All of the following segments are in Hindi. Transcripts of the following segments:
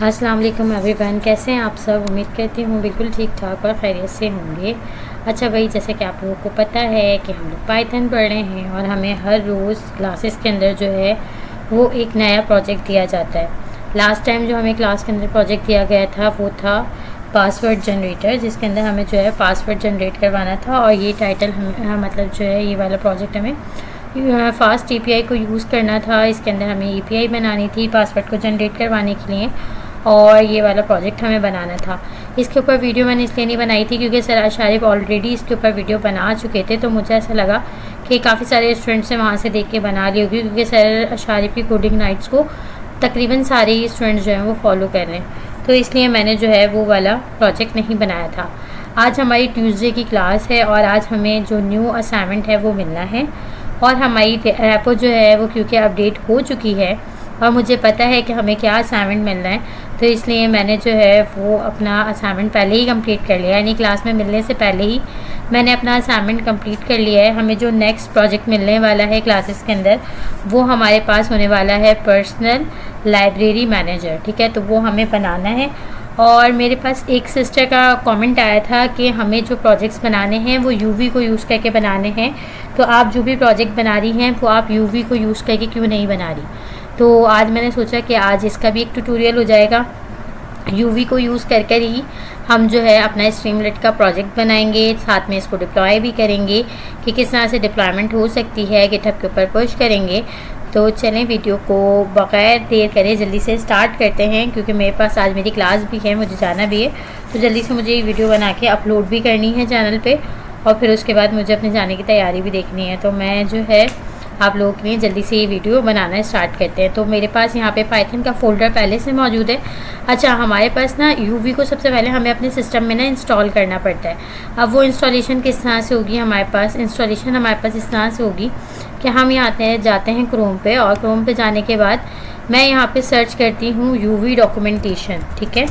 अस्सलाम वालेकुम एवरीवन, कैसे हैं आप सब। उम्मीद करती हूँ बिल्कुल ठीक ठाक और खैरियत से होंगे। अच्छा भाई, जैसे कि आप लोगों को पता है कि हम लोग पाइथन पढ़ रहे हैं और हमें हर रोज़ क्लासेस के अंदर जो है वो एक नया प्रोजेक्ट दिया जाता है। लास्ट टाइम जो हमें क्लास के अंदर प्रोजेक्ट दिया गया था वो था पासवर्ड जनरेटर, जिसके अंदर हमें जो है पासवर्ड जनरेट करवाना था। और ये टाइटल हम मतलब जो है ये वाला प्रोजेक्ट हमें फास्ट API को यूज़ करना था। इसके अंदर हमें API बनानी थी पासवर्ड को जनरेट करवाने के लिए, और ये वाला प्रोजेक्ट हमें बनाना था। इसके ऊपर वीडियो मैंने इसलिए नहीं बनाई थी क्योंकि सर अशारिफ ऑलरेडी इसके ऊपर वीडियो बना चुके थे, तो मुझे ऐसा लगा कि काफ़ी सारे स्टूडेंट्स ने वहाँ से देख के बना ली होगी, क्योंकि सर अशारिफ की कोडिंग नाइट्स को तकरीबन सारे ही स्टूडेंट्स जो हैं वो फॉलो कर रहे हैं, तो इसलिए मैंने जो है वो वाला प्रोजेक्ट नहीं बनाया था। आज हमारी ट्यूसडे की क्लास है और आज हमें जो न्यू असाइनमेंट है वो मिलना है, और हमारी रेपो जो है वो क्योंकि अपडेट हो चुकी है और मुझे पता है कि हमें क्या असाइनमेंट मिलना है, तो इसलिए मैंने जो है वो अपना असाइनमेंट पहले ही कंप्लीट कर लिया, यानी क्लास में मिलने से पहले ही मैंने अपना असाइनमेंट कंप्लीट कर लिया है। हमें जो नेक्स्ट प्रोजेक्ट मिलने वाला है क्लासेस के अंदर वो हमारे पास होने वाला है पर्सनल लाइब्रेरी मैनेजर, ठीक है, तो वो हमें बनाना है। और मेरे पास एक सिस्टर का कमेंट आया था कि हमें जो प्रोजेक्ट्स बनाने हैं वो यूवी को यूज़ करके बनाने हैं, तो आप जो भी प्रोजेक्ट बना रही हैं वो आप यूवी को यूज़ करके क्यों नहीं बना रही। तो आज मैंने सोचा कि आज इसका भी एक ट्यूटोरियल हो जाएगा। यूवी को यूज़ कर कर ही हम जो है अपना स्ट्रीमलेट का प्रोजेक्ट बनाएंगे, साथ में इसको डिप्लॉय भी करेंगे कि किस तरह से डिप्लॉयमेंट हो सकती है, गिटहब के ऊपर पुश करेंगे। तो चलें वीडियो को बगैर देर करे जल्दी से स्टार्ट करते हैं, क्योंकि मेरे पास आज मेरी क्लास भी है, मुझे जाना भी है, तो जल्दी से मुझे ये वीडियो बना के अपलोड भी करनी है चैनल पे, और फिर उसके बाद मुझे अपने जाने की तैयारी भी देखनी है। तो मैं जो है आप लोगों के लिए जल्दी से ये वीडियो बनाना स्टार्ट करते हैं। तो मेरे पास यहाँ पे पाइथन का फ़ोल्डर पहले से मौजूद है। अच्छा, हमारे पास ना यूवी को सबसे पहले हमें अपने सिस्टम में ना इंस्टॉल करना पड़ता है। अब वो इंस्टॉलेशन किस तरह से होगी, हमारे पास इंस्टॉलेशन हमारे पास इस तरह से होगी कि हम यहाँ जाते हैं क्रोम पे, और क्रोम पे जाने के बाद मैं यहाँ पे सर्च करती हूँ यूवी डॉक्यूमेंटेशन, ठीक है।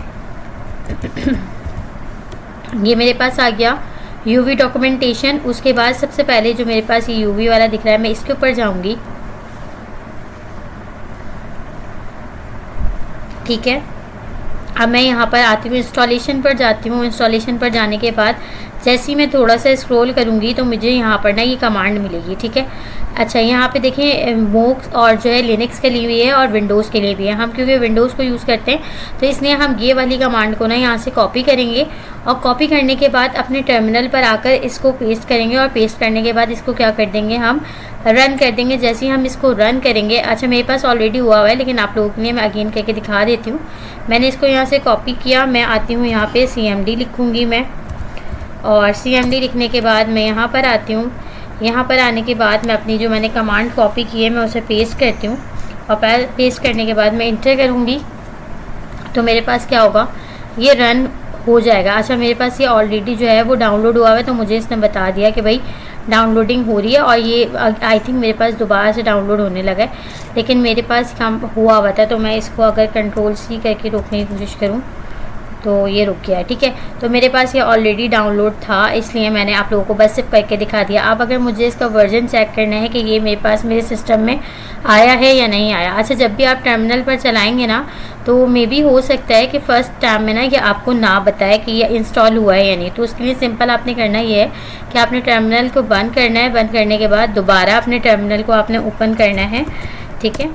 ये मेरे पास आ गया यूवी डॉक्यूमेंटेशन। उसके बाद सबसे पहले जो मेरे पास ये यूवी वाला दिख रहा है, मैं इसके ऊपर जाऊंगी, ठीक है। अब मैं यहाँ पर आती हूँ, इंस्टॉलेशन पर जाती हूँ। इंस्टॉलेशन पर जाने के बाद जैसे ही मैं थोड़ा सा स्क्रॉल करूँगी तो मुझे यहाँ पर ना ये कमांड मिलेगी, ठीक है। अच्छा, यहाँ पे देखें मोक्स और जो है लिनक्स के लिए भी है और विंडोज़ के लिए भी है। हम क्योंकि विंडोज़ को यूज़ करते हैं तो इसलिए हम ये वाली कमांड को ना यहाँ से कॉपी करेंगे, और कॉपी करने के बाद अपने टर्मिनल पर आकर इसको पेस्ट करेंगे, और पेस्ट करने के बाद इसको क्या कर देंगे, हम रन कर देंगे। जैसे ही हम इसको रन करेंगे, अच्छा मेरे पास ऑलरेडी हुआ है लेकिन आप लोगों के लिए मैं अगेन करके दिखा देती हूँ। मैंने इसको यहाँ से कॉपी किया, मैं आती हूँ यहाँ पे CMD लिखूँगी मैं, और CMD लिखने के बाद मैं यहाँ पर आती हूँ। यहाँ पर आने के बाद मैं अपनी जो मैंने कमांड कॉपी की है मैं उसे पेस्ट करती हूँ, और पेस्ट करने के बाद मैं इंटर करूँगी तो मेरे पास क्या होगा, ये रन हो जाएगा। अच्छा, मेरे पास ये ऑलरेडी जो है वो डाउनलोड हुआ है, तो मुझे इसने बता दिया कि भाई डाउनलोडिंग हो रही है, और ये आई थिंक मेरे पास दोबारा से डाउनलोड होने लगा है, लेकिन मेरे पास काम हुआ था। तो मैं इसको अगर Ctrl+C करके रोकने की कोशिश करूँ तो ये रुक गया है, ठीक है। तो मेरे पास ये ऑलरेडी डाउनलोड था, इसलिए मैंने आप लोगों को बस सिर्फ करके दिखा दिया। अब अगर मुझे इसका वर्जन चेक करना है कि ये मेरे पास मेरे सिस्टम में आया है या नहीं आया। अच्छा, जब भी आप टर्मिनल पर चलाएंगे ना तो मे बी हो सकता है कि फ़र्स्ट टाइम में ना ये आपको ना बताए कि ये इंस्टॉल हुआ है या नहीं, तो उसके लिए सिंपल आपने करना ये है कि आपने टर्मिनल को बंद करना है। बंद करने के बाद दोबारा अपने टर्मिनल को आपने ओपन करना है, ठीक है।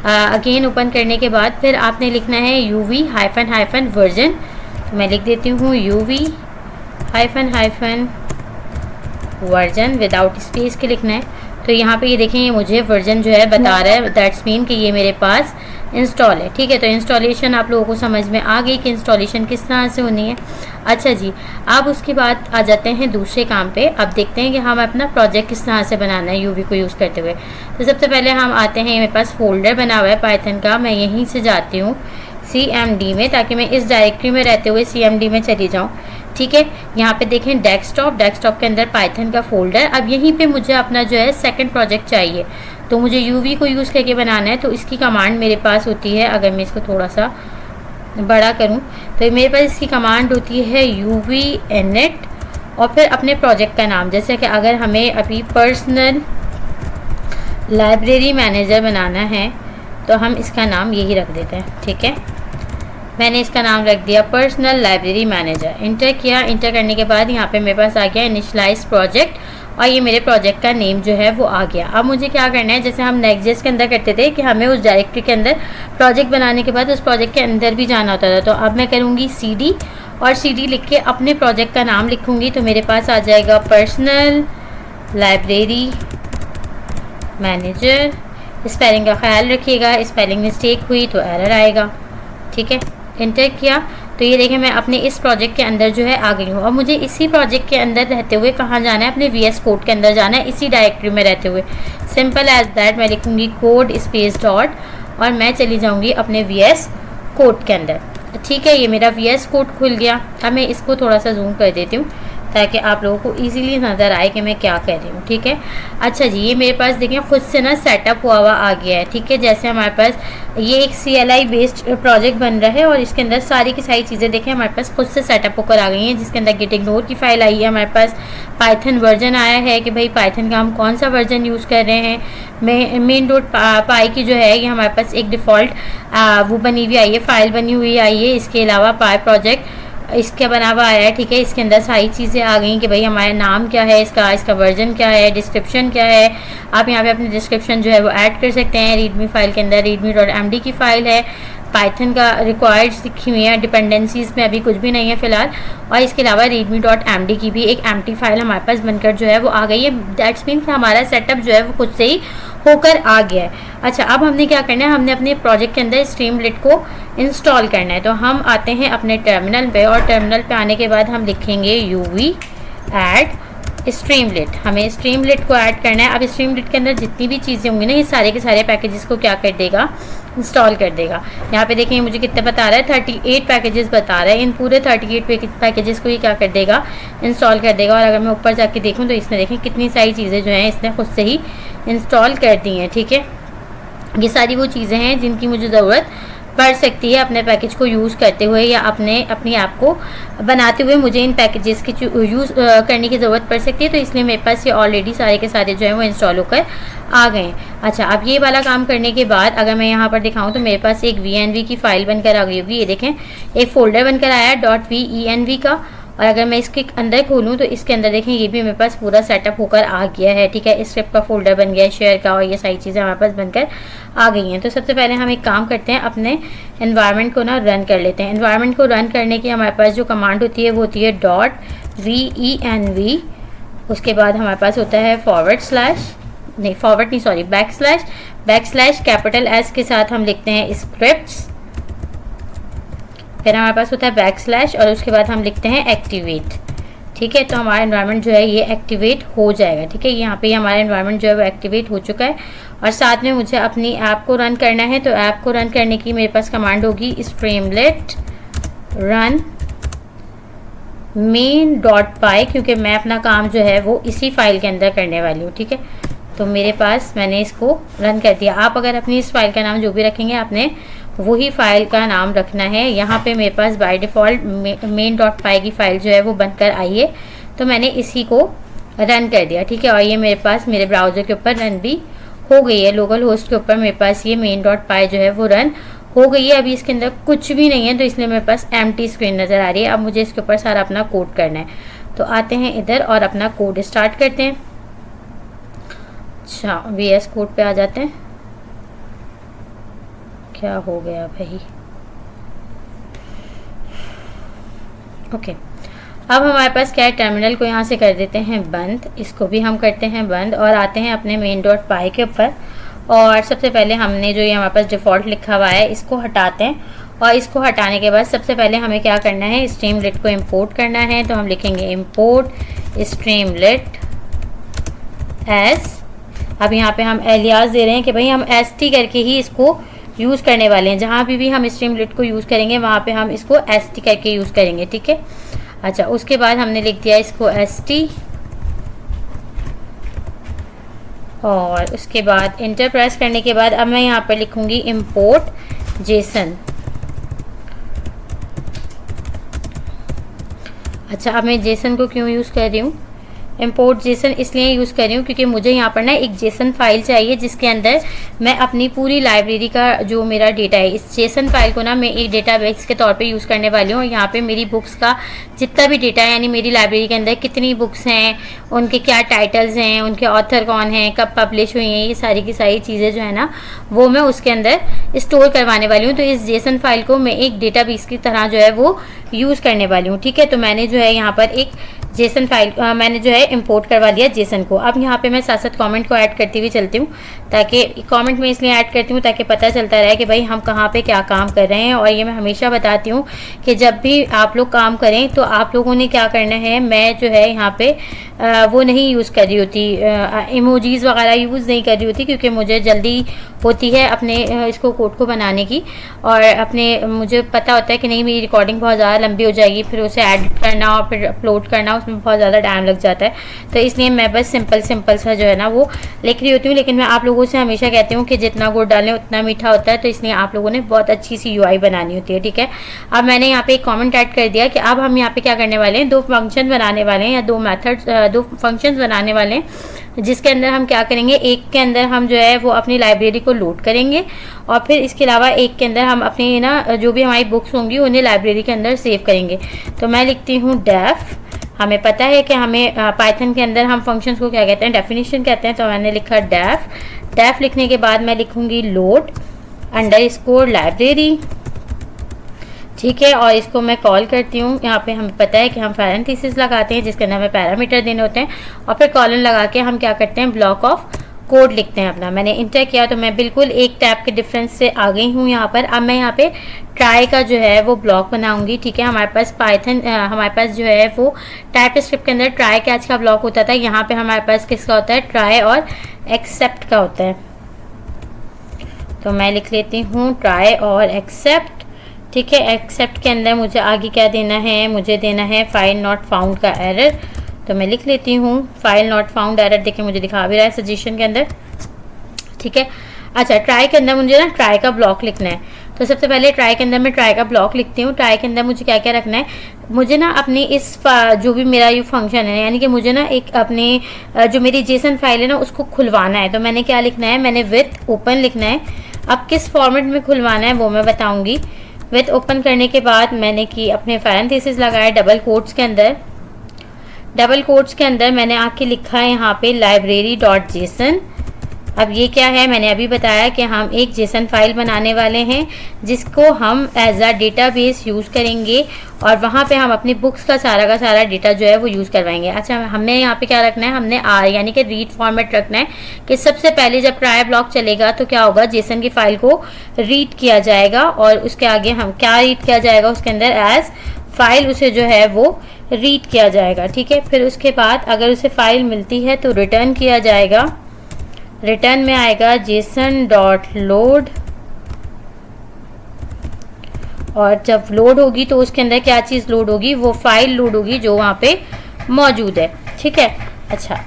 अगेन ओपन करने के बाद फिर आपने लिखना है UV-हाइफन वर्जन, तो मैं लिख देती हूँ UV-हाइफन वर्जन विदाउट स्पेस के लिखना है। तो यहाँ पे ये देखें, ये मुझे वर्जन जो है बता रहा है, दैट्स मीन कि ये मेरे पास इंस्टॉल है, ठीक है। तो इंस्टॉलेशन आप लोगों को समझ में आ गई कि इंस्टॉलेशन किस तरह से होनी है। अच्छा जी, अब उसके बाद आ जाते हैं दूसरे काम पे। अब देखते हैं कि हम अपना प्रोजेक्ट किस तरह से बनाना है यूवी को यूज़ करते हुए। तो सबसे पहले हम आते हैं, मेरे पास फोल्डर बना हुआ है पाइथन का, मैं यहीं से जाती हूँ CMD में, ताकि मैं इस डायरेक्टरी में रहते हुए CMD में चली जाऊँ, ठीक है। यहाँ पे देखें डेस्कटॉप के अंदर पाइथन का फोल्डर। अब यहीं पे मुझे अपना जो है सेकंड प्रोजेक्ट चाहिए, तो मुझे यूवी को यूज़ करके बनाना है। तो इसकी कमांड मेरे पास होती है, अगर मैं इसको थोड़ा सा बड़ा करूँ तो मेरे पास इसकी कमांड होती है UV init, और फिर अपने प्रोजेक्ट का नाम, जैसे कि अगर हमें अभी पर्सनल लाइब्रेरी मैनेजर बनाना है तो हम इसका नाम यही रख देते हैं, ठीक है। मैंने इसका नाम रख दिया पर्सनल लाइब्रेरी मैनेजर। इंटर किया। इंटर करने के बाद यहाँ पे मेरे पास आ गया इनिशियलाइज प्रोजेक्ट और ये मेरे प्रोजेक्ट का नेम जो है वो आ गया। अब मुझे क्या करना है, जैसे हम नेक्स्ट के अंदर करते थे कि हमें उस डायरेक्टरी के अंदर प्रोजेक्ट बनाने के बाद उस प्रोजेक्ट के अंदर भी जाना होता था, तो अब मैं करूँगी CD और CD लिख के अपने प्रोजेक्ट का नाम लिखूँगी। तो मेरे पास आ जाएगा पर्सनल लाइब्रेरी मैनेजर। स्पेलिंग का ख्याल रखिएगा, स्पेलिंग मिस्टेक हुई तो एरर आएगा, ठीक है। इंटर किया तो ये देखें मैं अपने इस प्रोजेक्ट के अंदर जो है आ गई हूँ। और मुझे इसी प्रोजेक्ट के अंदर रहते हुए कहाँ जाना है, अपने VS कोड के अंदर जाना है, इसी डायरेक्टरी में रहते हुए। सिंपल एज दैट मैं लिखूँगी कोड स्पेस डॉट और मैं चली जाऊँगी अपने VS कोड के अंदर, ठीक है। ये मेरा VS कोड खुल गया। अब मैं इसको थोड़ा सा जूम कर देती हूँ ताकि आप लोगों को इजीली नज़र आए कि मैं क्या कर रही हूँ, ठीक है। अच्छा जी, ये मेरे पास देखें खुद से ना सेटअप हुआ आ गया है, ठीक है। जैसे हमारे पास ये एक CLI बेस्ड प्रोजेक्ट बन रहा है और इसके अंदर सारी की सारी चीज़ें देखें हमारे पास खुद से सेटअप होकर आ गई हैं, जिसके अंदर गिट इग्नोर की फ़ाइल आई है, हमारे पास पाइथन वर्जन आया है कि भाई पाइथन का हम कौन सा वर्जन यूज़ कर रहे हैं। मेन डॉट पाई की जो है ये हमारे पास एक डिफ़ॉल्ट वो बनी हुई आई है, फ़ाइल बनी हुई आई है। इसके अलावा पाई प्रोजेक्ट इसके बना हुआ आया है, ठीक है। इसके अंदर सारी चीज़ें आ गई कि भाई हमारा नाम क्या है, इसका वर्जन क्या है, डिस्क्रिप्शन क्या है। आप यहाँ पे अपनी डिस्क्रिप्शन जो है वो ऐड कर सकते हैं। रीडमी फाइल के अंदर readme.md की फ़ाइल है, पाइथन का रिक्वायर्ड्स लिखी हुई है, डिपेंडेंसीज़ में अभी कुछ भी नहीं है फ़िलहाल। और इसके अलावा readme.md की भी एक एम्प्टी फाइल हमारे पास बनकर जो है वो आ गई है। दैट्स मीन कि हमारा सेटअप जो है वो खुद से ही होकर आ गया है। अच्छा, अब हमने क्या करना है, हमने अपने प्रोजेक्ट के अंदर स्ट्रीमलिट को इंस्टॉल करना है। तो हम आते हैं अपने टर्मिनल पे और टर्मिनल पे आने के बाद हम लिखेंगे UV ऐड स्ट्रीमलिट। हमें स्ट्रीमलिट को ऐड करना है। अब स्ट्रीमलिट के अंदर जितनी भी चीज़ें होंगी ना, ये सारे के सारे पैकेजेस को क्या कर देगा, इंस्टॉल कर देगा। यहाँ पे देखें मुझे कितने बता रहा है, 38 पैकेजेस बता रहा है। इन पूरे 38 पैकेजेस को ये क्या कर देगा, इंस्टॉल कर देगा। और अगर मैं ऊपर जाके देखूँ तो इसने देखें कितनी सारी चीज़ें जो हैं इसने खुद से ही इंस्टॉल कर दी हैं, ठीक है। ये सारी वो चीज़ें हैं जिनकी मुझे ज़रूरत पड़ सकती है अपने पैकेज को यूज़ करते हुए या अपनी ऐप को बनाते हुए। मुझे इन पैकेजेस की यूज़ करने की ज़रूरत पड़ सकती है, तो इसलिए मेरे पास ये ऑलरेडी सारे के सारे जो हैं वो इंस्टॉल होकर आ गए हैं। अच्छा, अब ये वाला काम करने के बाद अगर मैं यहाँ पर दिखाऊँ तो मेरे पास एक VNV की फ़ाइल बनकर आ गई होगी। ये देखें एक फ़ोल्डर बनकर आया है .venv का। और अगर मैं इसके अंदर खोलूँ तो इसके अंदर देखें ये भी मेरे पास पूरा सेटअप होकर आ गया है, ठीक है। स्क्रिप्ट का फोल्डर बन गया है, शेयर का, और ये सारी चीज़ें हमारे पास बनकर आ गई हैं। तो सबसे पहले हम एक काम करते हैं, अपने एनवायरनमेंट को ना रन कर लेते हैं। एनवायरनमेंट को रन करने की हमारे पास जो कमांड होती है वो होती है .venv। उसके बाद हमारे पास होता है बैकस्लैश कैपिटल S के साथ हम लिखते हैं स्क्रिप्ट्स। फिर हमारे पास होता है बैकस्लैश और उसके बाद हम लिखते हैं एक्टिवेट, ठीक है। तो हमारा एनवायरनमेंट जो है ये एक्टिवेट हो जाएगा, ठीक है। यहाँ पे हमारा एनवायरनमेंट जो है वो एक्टिवेट हो चुका है। और साथ में मुझे अपनी ऐप को रन करना है, तो ऐप को रन करने की मेरे पास कमांड होगी स्ट्रीमलिट रन main.py, क्योंकि मैं अपना काम जो है वो इसी फाइल के अंदर करने वाली हूँ, ठीक है। तो मेरे पास मैंने इसको रन कर दिया। आप अगर अपनी इस फाइल का नाम जो भी रखेंगे आपने वही फाइल का नाम रखना है। यहाँ पे मेरे पास बाय डिफ़ॉल्ट main.py की फ़ाइल जो है वो बनकर आई है, तो मैंने इसी को रन कर दिया, ठीक है। और ये मेरे पास मेरे ब्राउज़र के ऊपर रन भी हो गई है। लोकल होस्ट के ऊपर मेरे पास ये main.py जो है वो रन हो गई है। अभी इसके अंदर कुछ भी नहीं है, तो इसलिए मेरे पास एम्प्टी स्क्रीन नज़र आ रही है। अब मुझे इसके ऊपर सारा अपना कोड करना है, तो आते हैं इधर और अपना कोड स्टार्ट करते हैं। अच्छा, VS कोड पे आ जाते हैं। क्या हो गया भाई, ओके। अब हमारे पास क्या है, टर्मिनल को यहाँ से कर देते हैं बंद, इसको भी हम करते हैं बंद और आते हैं अपने main.py के ऊपर। और सबसे पहले हमने जो ये हमारे पास डिफ़ॉल्ट लिखा हुआ है इसको हटाते हैं। और इसको हटाने के बाद सबसे पहले हमें क्या करना है, स्ट्रीमलिट को इंपोर्ट करना है। तो हम लिखेंगे इंपोर्ट स्ट्रीमलिट एस। अब यहाँ पे हम एलियास दे रहे हैं कि भाई हम ST करके ही इसको यूज़ करने वाले हैं। जहाँ भी हम स्ट्रीमलिट को यूज़ करेंगे वहाँ पे हम इसको ST करके यूज़ करेंगे, ठीक है। अच्छा, उसके बाद हमने लिख दिया इसको ST और उसके बाद इंटर प्रेस करने के बाद अब मैं यहाँ पर लिखूँगी इंपोर्ट जेसन। अच्छा, अब मैं जेसन को क्यों यूज़ कर रही हूँ, इंपोर्ट जेसन इसलिए यूज़ कर रही हूँ क्योंकि मुझे यहाँ पर ना एक जेसन फाइल चाहिए जिसके अंदर मैं अपनी पूरी लाइब्रेरी का जो मेरा डेटा है, इस जेसन फाइल को ना मैं एक डेटाबेस के तौर पे यूज़ करने वाली हूँ। यहाँ पे मेरी बुक्स का जितना भी डेटा है, यानी मेरी लाइब्रेरी के अंदर कितनी बुक्स हैं, उनके क्या टाइटल्स हैं, उनके ऑथर कौन हैं, कब पब्लिश हुई हैं, ये सारी की सारी चीज़ें जो है ना वो मैं उसके अंदर स्टोर करवाने वाली हूँ। तो इस जेसन फाइल को मैं एक डेटाबेस की तरह जो है वो यूज़ करने वाली हूँ। ठीक है, तो मैंने जो है यहाँ पर एक जेसन फाइल मैंने जो है इंपोर्ट करवा दिया जेसन को। अब यहाँ पे मैं साथ साथ कमेंट को ऐड करती हुई चलती हूँ, ताकि कमेंट में इसलिए ऐड करती हूँ ताकि पता चलता रहे कि भाई हम कहाँ पे क्या काम कर रहे हैं। और ये मैं हमेशा बताती हूँ कि जब भी आप लोग काम करें तो आप लोगों ने क्या करना है, मैं जो है यहाँ पे वो नहीं यूज़ कर रही होती, इमोजीज़ वगैरह यूज़ नहीं कर रही होती, क्योंकि मुझे जल्दी होती है अपने इसको कोड को बनाने की, और अपने मुझे पता होता है कि नहीं मेरी रिकॉर्डिंग बहुत ज़्यादा लंबी हो जाएगी, फिर उसे एडिट करना और फिर अपलोड करना उसमें बहुत ज़्यादा टाइम लग जाता है। तो इसलिए मैं बस सिंपल सा जो है ना वो लिख रही होती हूँ। लेकिन मैं आप लोगों से हमेशा कहती हूँ कि जितना गुड़ डालें उतना मीठा होता है, तो इसलिए आप लोगों ने बहुत अच्छी सी यूआई बनानी होती है। ठीक है, अब मैंने यहाँ पे एक कमेंट ऐड कर दिया कि अब हम यहाँ पे क्या करने वाले हैं, दो फंक्शन बनाने वाले हैं, या दो फंक्शंस बनाने वाले हैं, जिसके अंदर हम क्या करेंगे, एक के अंदर हम जो है वो अपनी लाइब्रेरी को लोड करेंगे, और फिर इसके अलावा एक के अंदर हम अपनी ना जो भी हमारी बुक्स होंगी उन्हें लाइब्रेरी के अंदर सेव करेंगे। तो मैं लिखती हूँ डेफ, हमें पता है कि हमें पाइथन के अंदर हम फंक्शंस को क्या कहते हैं, डेफिनेशन कहते हैं। तो मैंने लिखा डेफ लिखने के बाद मैं लिखूंगी लोड अंडरस्कोर लाइब्रेरी। ठीक है, और इसको मैं कॉल करती हूँ। यहाँ पे हमें पता है कि हम पैरेंथेसिस लगाते हैं जिसके अंदर हमें पैरामीटर देने होते हैं, और फिर कॉलन लगा के हम क्या करते हैं, ब्लॉक ऑफ कोड लिखते हैं अपना। मैंने इंटर किया तो मैं बिल्कुल एक टैब के डिफरेंस से आ गई हूँ यहाँ पर। अब मैं यहाँ पे ट्राई का जो है वो ब्लॉक बनाऊंगी। ठीक है, हमारे पास हमारे पास जो है वो टाइप स्क्रिप्ट के अंदर ट्राई कैच का ब्लॉक होता था, यहाँ पे हमारे पास किसका होता है, ट्राई और एक्सेप्ट का होता है। तो मैं लिख लेती हूँ ट्राई और एक्सेप्ट। ठीक है, एक्सेप्ट के अंदर मुझे आगे क्या देना है, मुझे देना है फाइल नॉट फाउंड का एरर। तो मैं लिख लेती हूँ फाइल नॉट फाउंड एरर, देखिए मुझे दिखा भी रहा है सजेशन के अंदर। ठीक है, अच्छा ट्राई के अंदर मुझे ना ट्राई का ब्लॉक लिखना है। तो सबसे पहले ट्राई के अंदर मैं ट्राई का ब्लॉक लिखती हूँ। ट्राई के अंदर मुझे क्या क्या रखना है, मुझे ना अपनी इस जो भी मेरा ये फंक्शन है, यानी कि मुझे ना एक अपने जो मेरी जेसन फाइल है ना उसको खुलवाना है। तो मैंने क्या लिखना है, मैंने विथ ओपन लिखना है। अब किस फॉर्मेट में खुलवाना है वो मैं बताऊँगी। विथ ओपन करने के बाद मैंने की अपने पैरेंथेसिस लगाए डबल कोट्स के अंदर। डबल कोट्स के अंदर मैंने आके लिखा है यहाँ पे लाइब्रेरी डॉट जेसन। अब ये क्या है, मैंने अभी बताया कि हम एक जेसन फाइल बनाने वाले हैं जिसको हम एज अ डेटाबेस यूज़ करेंगे, और वहाँ पे हम अपनी बुक्स का सारा डेटा जो है वो यूज़ करवाएंगे। अच्छा, हमें यहाँ पे क्या रखना है, हमने आर यानी कि रीड फॉर्मेट रखना है कि सबसे पहले जब ट्राई ब्लॉक चलेगा तो क्या होगा, जेसन की फाइल को रीड किया जाएगा, और उसके आगे हम क्या रीड किया जाएगा, उसके अंदर एज फाइल उसे जो है वो रीड किया जाएगा। ठीक है, फिर उसके बाद अगर उसे फाइल मिलती है तो रिटर्न किया जाएगा। रिटर्न में आएगा जेसन डॉट लोड, और जब लोड होगी तो उसके अंदर क्या चीज़ लोड होगी, वो फाइल लोड होगी जो वहाँ पे मौजूद है। ठीक है, अच्छा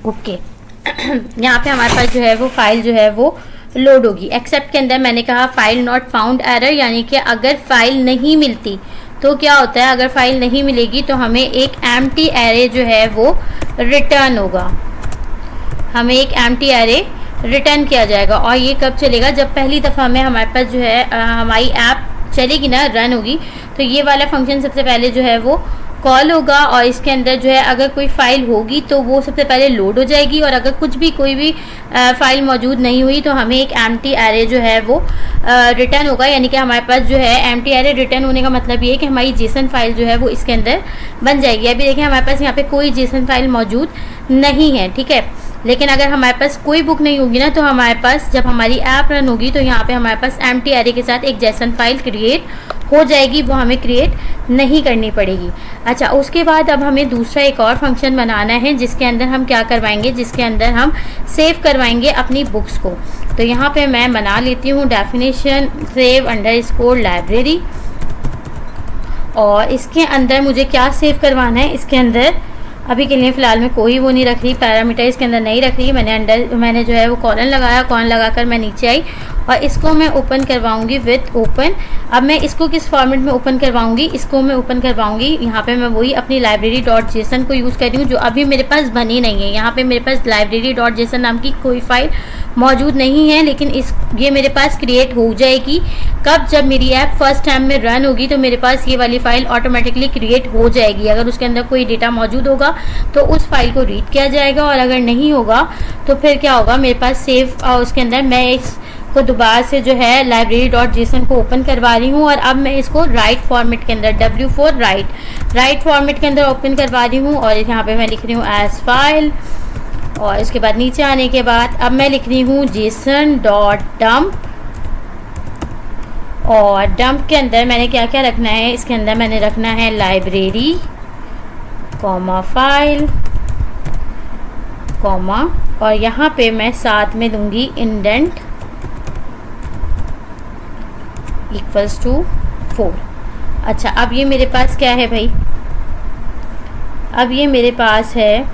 ओके यहाँ पे हमारे पास जो है वो फाइल जो है वो लोड होगी। एक्सेप्ट के अंदर मैंने कहा फाइल नॉट फाउंड एरर, यानी कि अगर फाइल नहीं मिलती तो क्या होता है, अगर फाइल नहीं मिलेगी तो हमें एक एम्प्टी एरे जो है वो रिटर्न होगा, हमें एक एम्प्टी एरे रिटर्न किया जाएगा। और ये कब चलेगा, जब पहली दफ़ा में हमारे पास जो है हमारी ऐप चलेगी ना, रन होगी, तो ये वाला फंक्शन सबसे पहले जो है वो कॉल होगा, और इसके अंदर जो है अगर कोई फ़ाइल होगी तो वो सबसे पहले लोड हो जाएगी, और अगर कोई भी फ़ाइल मौजूद नहीं हुई तो हमें एक एम्प्टी एरे जो है वो रिटर्न होगा। यानी कि हमारे पास जो है एम्प्टी एरे रिटर्न होने का मतलब ये है कि हमारी जेसन फाइल जो है वो इसके अंदर बन जाएगी। अभी देखिए हमारे पास यहाँ पे कोई जेसन फाइल मौजूद नहीं है। ठीक है, लेकिन अगर हमारे पास कोई बुक नहीं होगी ना, तो हमारे पास जब हमारी ऐप रन होगी तो यहाँ पे हमारे पास एम्प्टी एरे के साथ एक जेसन फाइल क्रिएट हो जाएगी, वो हमें क्रिएट नहीं करनी पड़ेगी। अच्छा, उसके बाद अब हमें दूसरा एक और फंक्शन बनाना है जिसके अंदर हम क्या करवाएंगे, जिसके अंदर हम सेव करवाएंगे अपनी बुक्स को। तो यहाँ पे मैं बना लेती हूँ डेफिनेशन सेव अंडरस्कोर लाइब्रेरी, और इसके अंदर मुझे क्या सेव करवाना है, इसके अंदर अभी के लिए फ़िलहाल मैं कोई वो नहीं रख रही, पैरामीटर इसके अंदर नहीं रख रही। मैंने जो है वो कॉलन लगाया, कॉलन लगाकर मैं नीचे आई और इसको मैं ओपन करवाऊंगी विथ ओपन। अब मैं इसको किस फॉर्मेट में ओपन करवाऊंगी, इसको मैं ओपन करवाऊंगी यहाँ पे मैं वही अपनी library.json को यूज़ कर रही हूँ, जो अभी मेरे पास बनी नहीं है। यहाँ पे मेरे पास library.json नाम की कोई फाइल मौजूद नहीं है, लेकिन ये मेरे पास क्रिएट हो जाएगी कब, जब मेरी ऐप फर्स्ट टाइम में रन होगी तो मेरे पास ये वाली फ़ाइल ऑटोमेटिकली क्रिएट हो जाएगी। अगर उसके अंदर कोई डेटा मौजूद होगा तो उस फाइल को रीड किया जाएगा, और अगर नहीं होगा तो फिर क्या होगा, मेरे पास सेव उसके अंदर मैं इसको दोबारा से जो है library.json को ओपन करवा रही हूँ, और अब मैं इसको राइट फॉर्मेट के अंदर W4 राइट फॉर्मेट के अंदर ओपन करवा रही हूँ। और यहाँ पे मैं लिख रही हूँ एज फाइल, और इसके बाद नीचे आने के बाद अब मैं लिख रही हूँ json.dump, और डंप के अंदर मैंने क्या क्या रखना है, इसके अंदर मैंने रखना है लाइब्रेरी कॉमा फाइल कॉमा, और यहाँ पे मैं साथ में दूंगी इंडेंट इक्वल्स टू 4। अच्छा, अब ये मेरे पास क्या है भाई, अब ये मेरे पास है,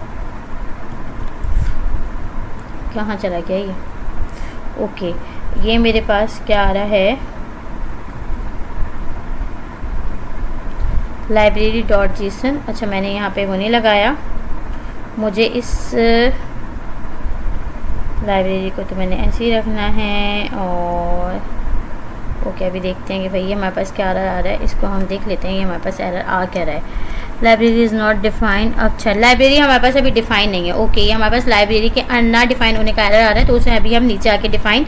कहाँ चला गया ये, ओके, ये मेरे पास क्या आ रहा है, library.json। अच्छा, मैंने यहाँ पे वो नहीं लगाया, मुझे इस लाइब्रेरी को तो मैंने ऐसे ही रखना है। और ओके, अभी देखते हैं कि भाई ये हमारे पास क्या एरर आ रहा है, इसको हम देख लेते हैं ये हमारे पास एरर आ क्या रहा है। Library is not defined. अच्छा, लाइब्रेरी हमारे पास अभी डिफाइन नहीं है। ओके, ये हमारे पास लाइब्रेरी के ना डिफाइन होने का एरर आ रहा है, तो उसे अभी हम नीचे आके डिफाइन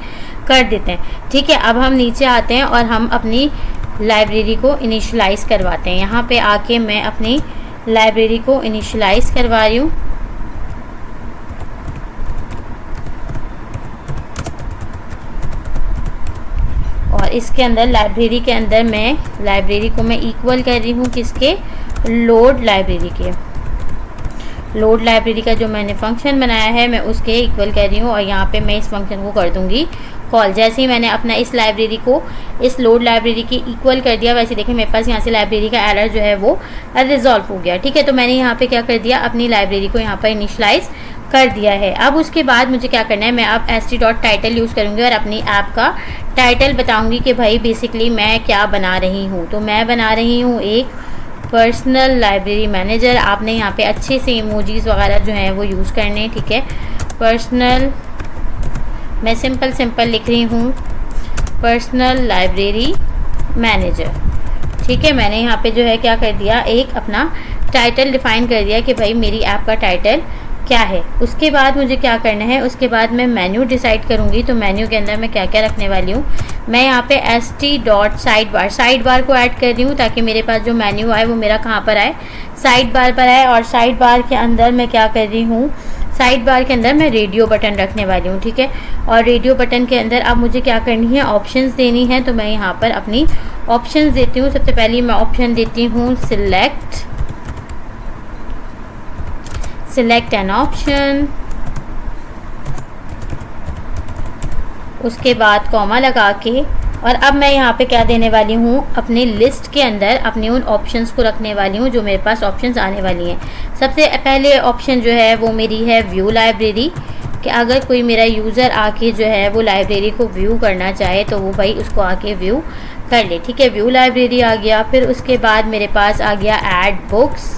कर देते हैं। ठीक है, अब हम नीचे आते हैं और हम अपनी लाइब्रेरी को इनिशियलाइज़ करवाते हैं। यहाँ पे आके मैं अपनी लाइब्रेरी को इनिशियलाइज़ करवा रही हूँ। और इसके अंदर लाइब्रेरी के अंदर मैं लाइब्रेरी को मैं इक्वल कर रही हूँ किसके, लोड लाइब्रेरी के। लोड लाइब्रेरी का जो मैंने फंक्शन बनाया है मैं उसके इक्वल कर रही हूँ, और यहाँ पे मैं इस फंक्शन को कर दूँगी कॉल। जैसे ही मैंने अपना इस लाइब्रेरी को इस लोड लाइब्रेरी के इक्वल कर दिया, वैसे देखिए मेरे पास यहाँ से लाइब्रेरी का एरर जो है वो रिजॉल्व हो गया। ठीक है, तो मैंने यहाँ पे क्या कर दिया, अपनी लाइब्रेरी को यहाँ पर इनिशलाइज कर दिया है। अब उसके बाद मुझे क्या करना है, मैं अब st.title यूज़ करूँगी और अपनी ऐप का टाइटल बताऊँगी कि भाई बेसिकली मैं क्या बना रही हूँ। तो मैं बना रही हूँ एक पर्सनल लाइब्रेरी मैनेजर। आपने यहाँ पे अच्छे से इमोजीज़ वगैरह जो हैं वो यूज़ करने हैं। ठीक है, पर्सनल, मैं सिंपल लिख रही हूँ पर्सनल लाइब्रेरी मैनेजर। ठीक है, मैंने यहाँ पे जो है क्या कर दिया, एक अपना टाइटल डिफ़ाइन कर दिया कि भाई मेरी ऐप का टाइटल क्या है। उसके बाद मुझे क्या करना है, उसके बाद मैं मेन्यू डिसाइड करूँगी। तो मेन्यू के अंदर मैं क्या क्या रखने वाली हूँ, मैं यहाँ पे st.sidebar साइड बार को ऐड कर रही हूँ, ताकि मेरे पास जो मेन्यू आए वो मेरा कहाँ पर आए, साइड बार पर आए। और साइड बार के अंदर मैं क्या कर रही हूँ, साइड बार के अंदर मैं रेडियो बटन रखने वाली हूँ। ठीक है, और रेडियो बटन के अंदर अब मुझे क्या करनी है, ऑप्शंस देनी है। तो मैं यहाँ पर अपनी ऑप्शंस देती हूँ। सबसे पहले मैं ऑप्शन देती हूँ सिलेक्ट एन ऑप्शन, उसके बाद कॉमा लगा के, और अब मैं यहाँ पे क्या देने वाली हूँ, अपनी लिस्ट के अंदर अपने उन ऑप्शंस को रखने वाली हूँ जो मेरे पास ऑप्शंस आने वाली हैं। सबसे पहले ऑप्शन जो है वो मेरी है व्यू लाइब्रेरी, कि अगर कोई मेरा यूज़र आके जो है वो लाइब्रेरी को व्यू करना चाहे तो वो भाई उसको आके व्यू कर ले। ठीक है, व्यू लाइब्रेरी आ गया। फिर उसके बाद मेरे पास आ गया ऐड बुक्स,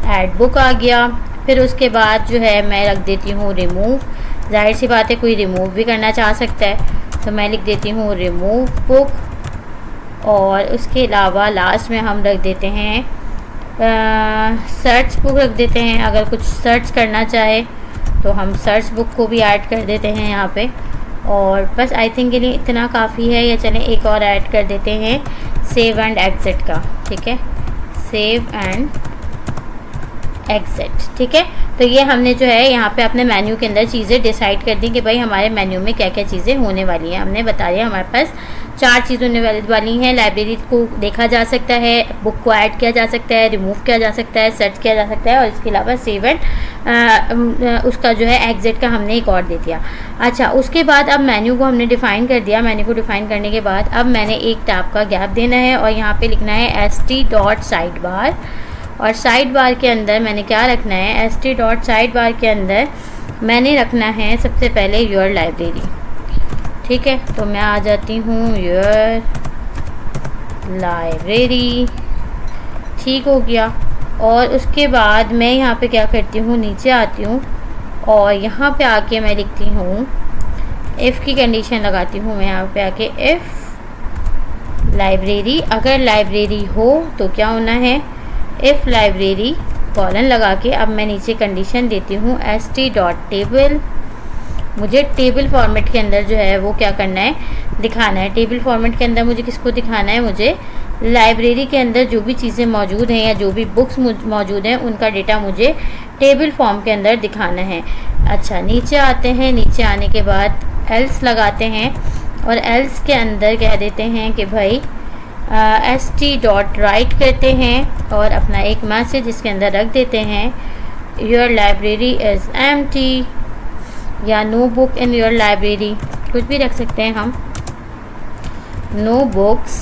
ऐड बुक आ गया। फिर उसके बाद जो है मैं रख देती हूँ रिमूव। जाहिर सी बात है कोई रिमूव भी करना चाह सकता है, तो मैं लिख देती हूँ रिमूव बुक। और उसके अलावा लास्ट में हम रख देते हैं सर्च बुक रख देते हैं। अगर कुछ सर्च करना चाहे तो हम सर्च बुक को भी ऐड कर देते हैं यहाँ पे। और बस आई थिंक के लिए इतना काफ़ी है, या चलें एक और ऐड कर देते हैं सेव एंड एग्ज़िट का। ठीक है, सेव एंड एग्जिट। ठीक है, तो ये हमने जो है यहाँ पे अपने मेन्यू के अंदर चीज़ें डिसाइड कर दी कि भाई हमारे मेन्यू में क्या क्या चीज़ें होने वाली हैं। हमने बता दिया हमारे पास 4 चीज़ होने वाली हैं। लाइब्रेरी को देखा जा सकता है, बुक को ऐड किया जा सकता है, रिमूव किया जा सकता है, सर्च किया जा सकता है, और इसके अलावा सेव एंड उसका जो है एग्जिट का हमने एक और दे दिया। अच्छा, उसके बाद अब मेन्यू को हमने डिफ़ाइन कर दिया। मेन्यू को डिफ़ाइन करने के बाद अब मैंने एक टैब का गैप देना है और यहाँ पे लिखना है st.sidebar, और साइड बार के अंदर मैंने क्या रखना है, st.sidebar के अंदर मैंने रखना है सबसे पहले योर लाइब्रेरी। ठीक है, तो मैं आ जाती हूँ योर लाइब्रेरी। ठीक हो गया, और उसके बाद मैं यहाँ पे क्या करती हूँ, नीचे आती हूँ और यहाँ पे आके मैं लिखती हूँ इफ़ की कंडीशन लगाती हूँ। मैं यहाँ पे आके इफ़ लाइब्रेरी, अगर लाइब्रेरी हो तो क्या होना है, इफ़ लाइब्रेरी कॉलन लगा के अब मैं नीचे कंडीशन देती हूँ st.table। मुझे टेबल फॉर्मेट के अंदर जो है वो क्या करना है, दिखाना है। टेबल फॉर्मेट के अंदर मुझे किसको दिखाना है, मुझे लाइब्रेरी के अंदर जो भी चीज़ें मौजूद हैं या जो भी बुक्स मौजूद हैं उनका डेटा मुझे टेबल फॉर्म के अंदर दिखाना है। अच्छा, नीचे आते हैं, नीचे आने के बाद एल्स लगाते हैं और एल्स के अंदर कह देते हैं कि भाई st.write करते हैं और अपना एक मैसेज इसके अंदर रख देते हैं, योर लाइब्रेरी इज़ एम्प्टी, या no book in your library, कुछ भी रख सकते हैं हम, no books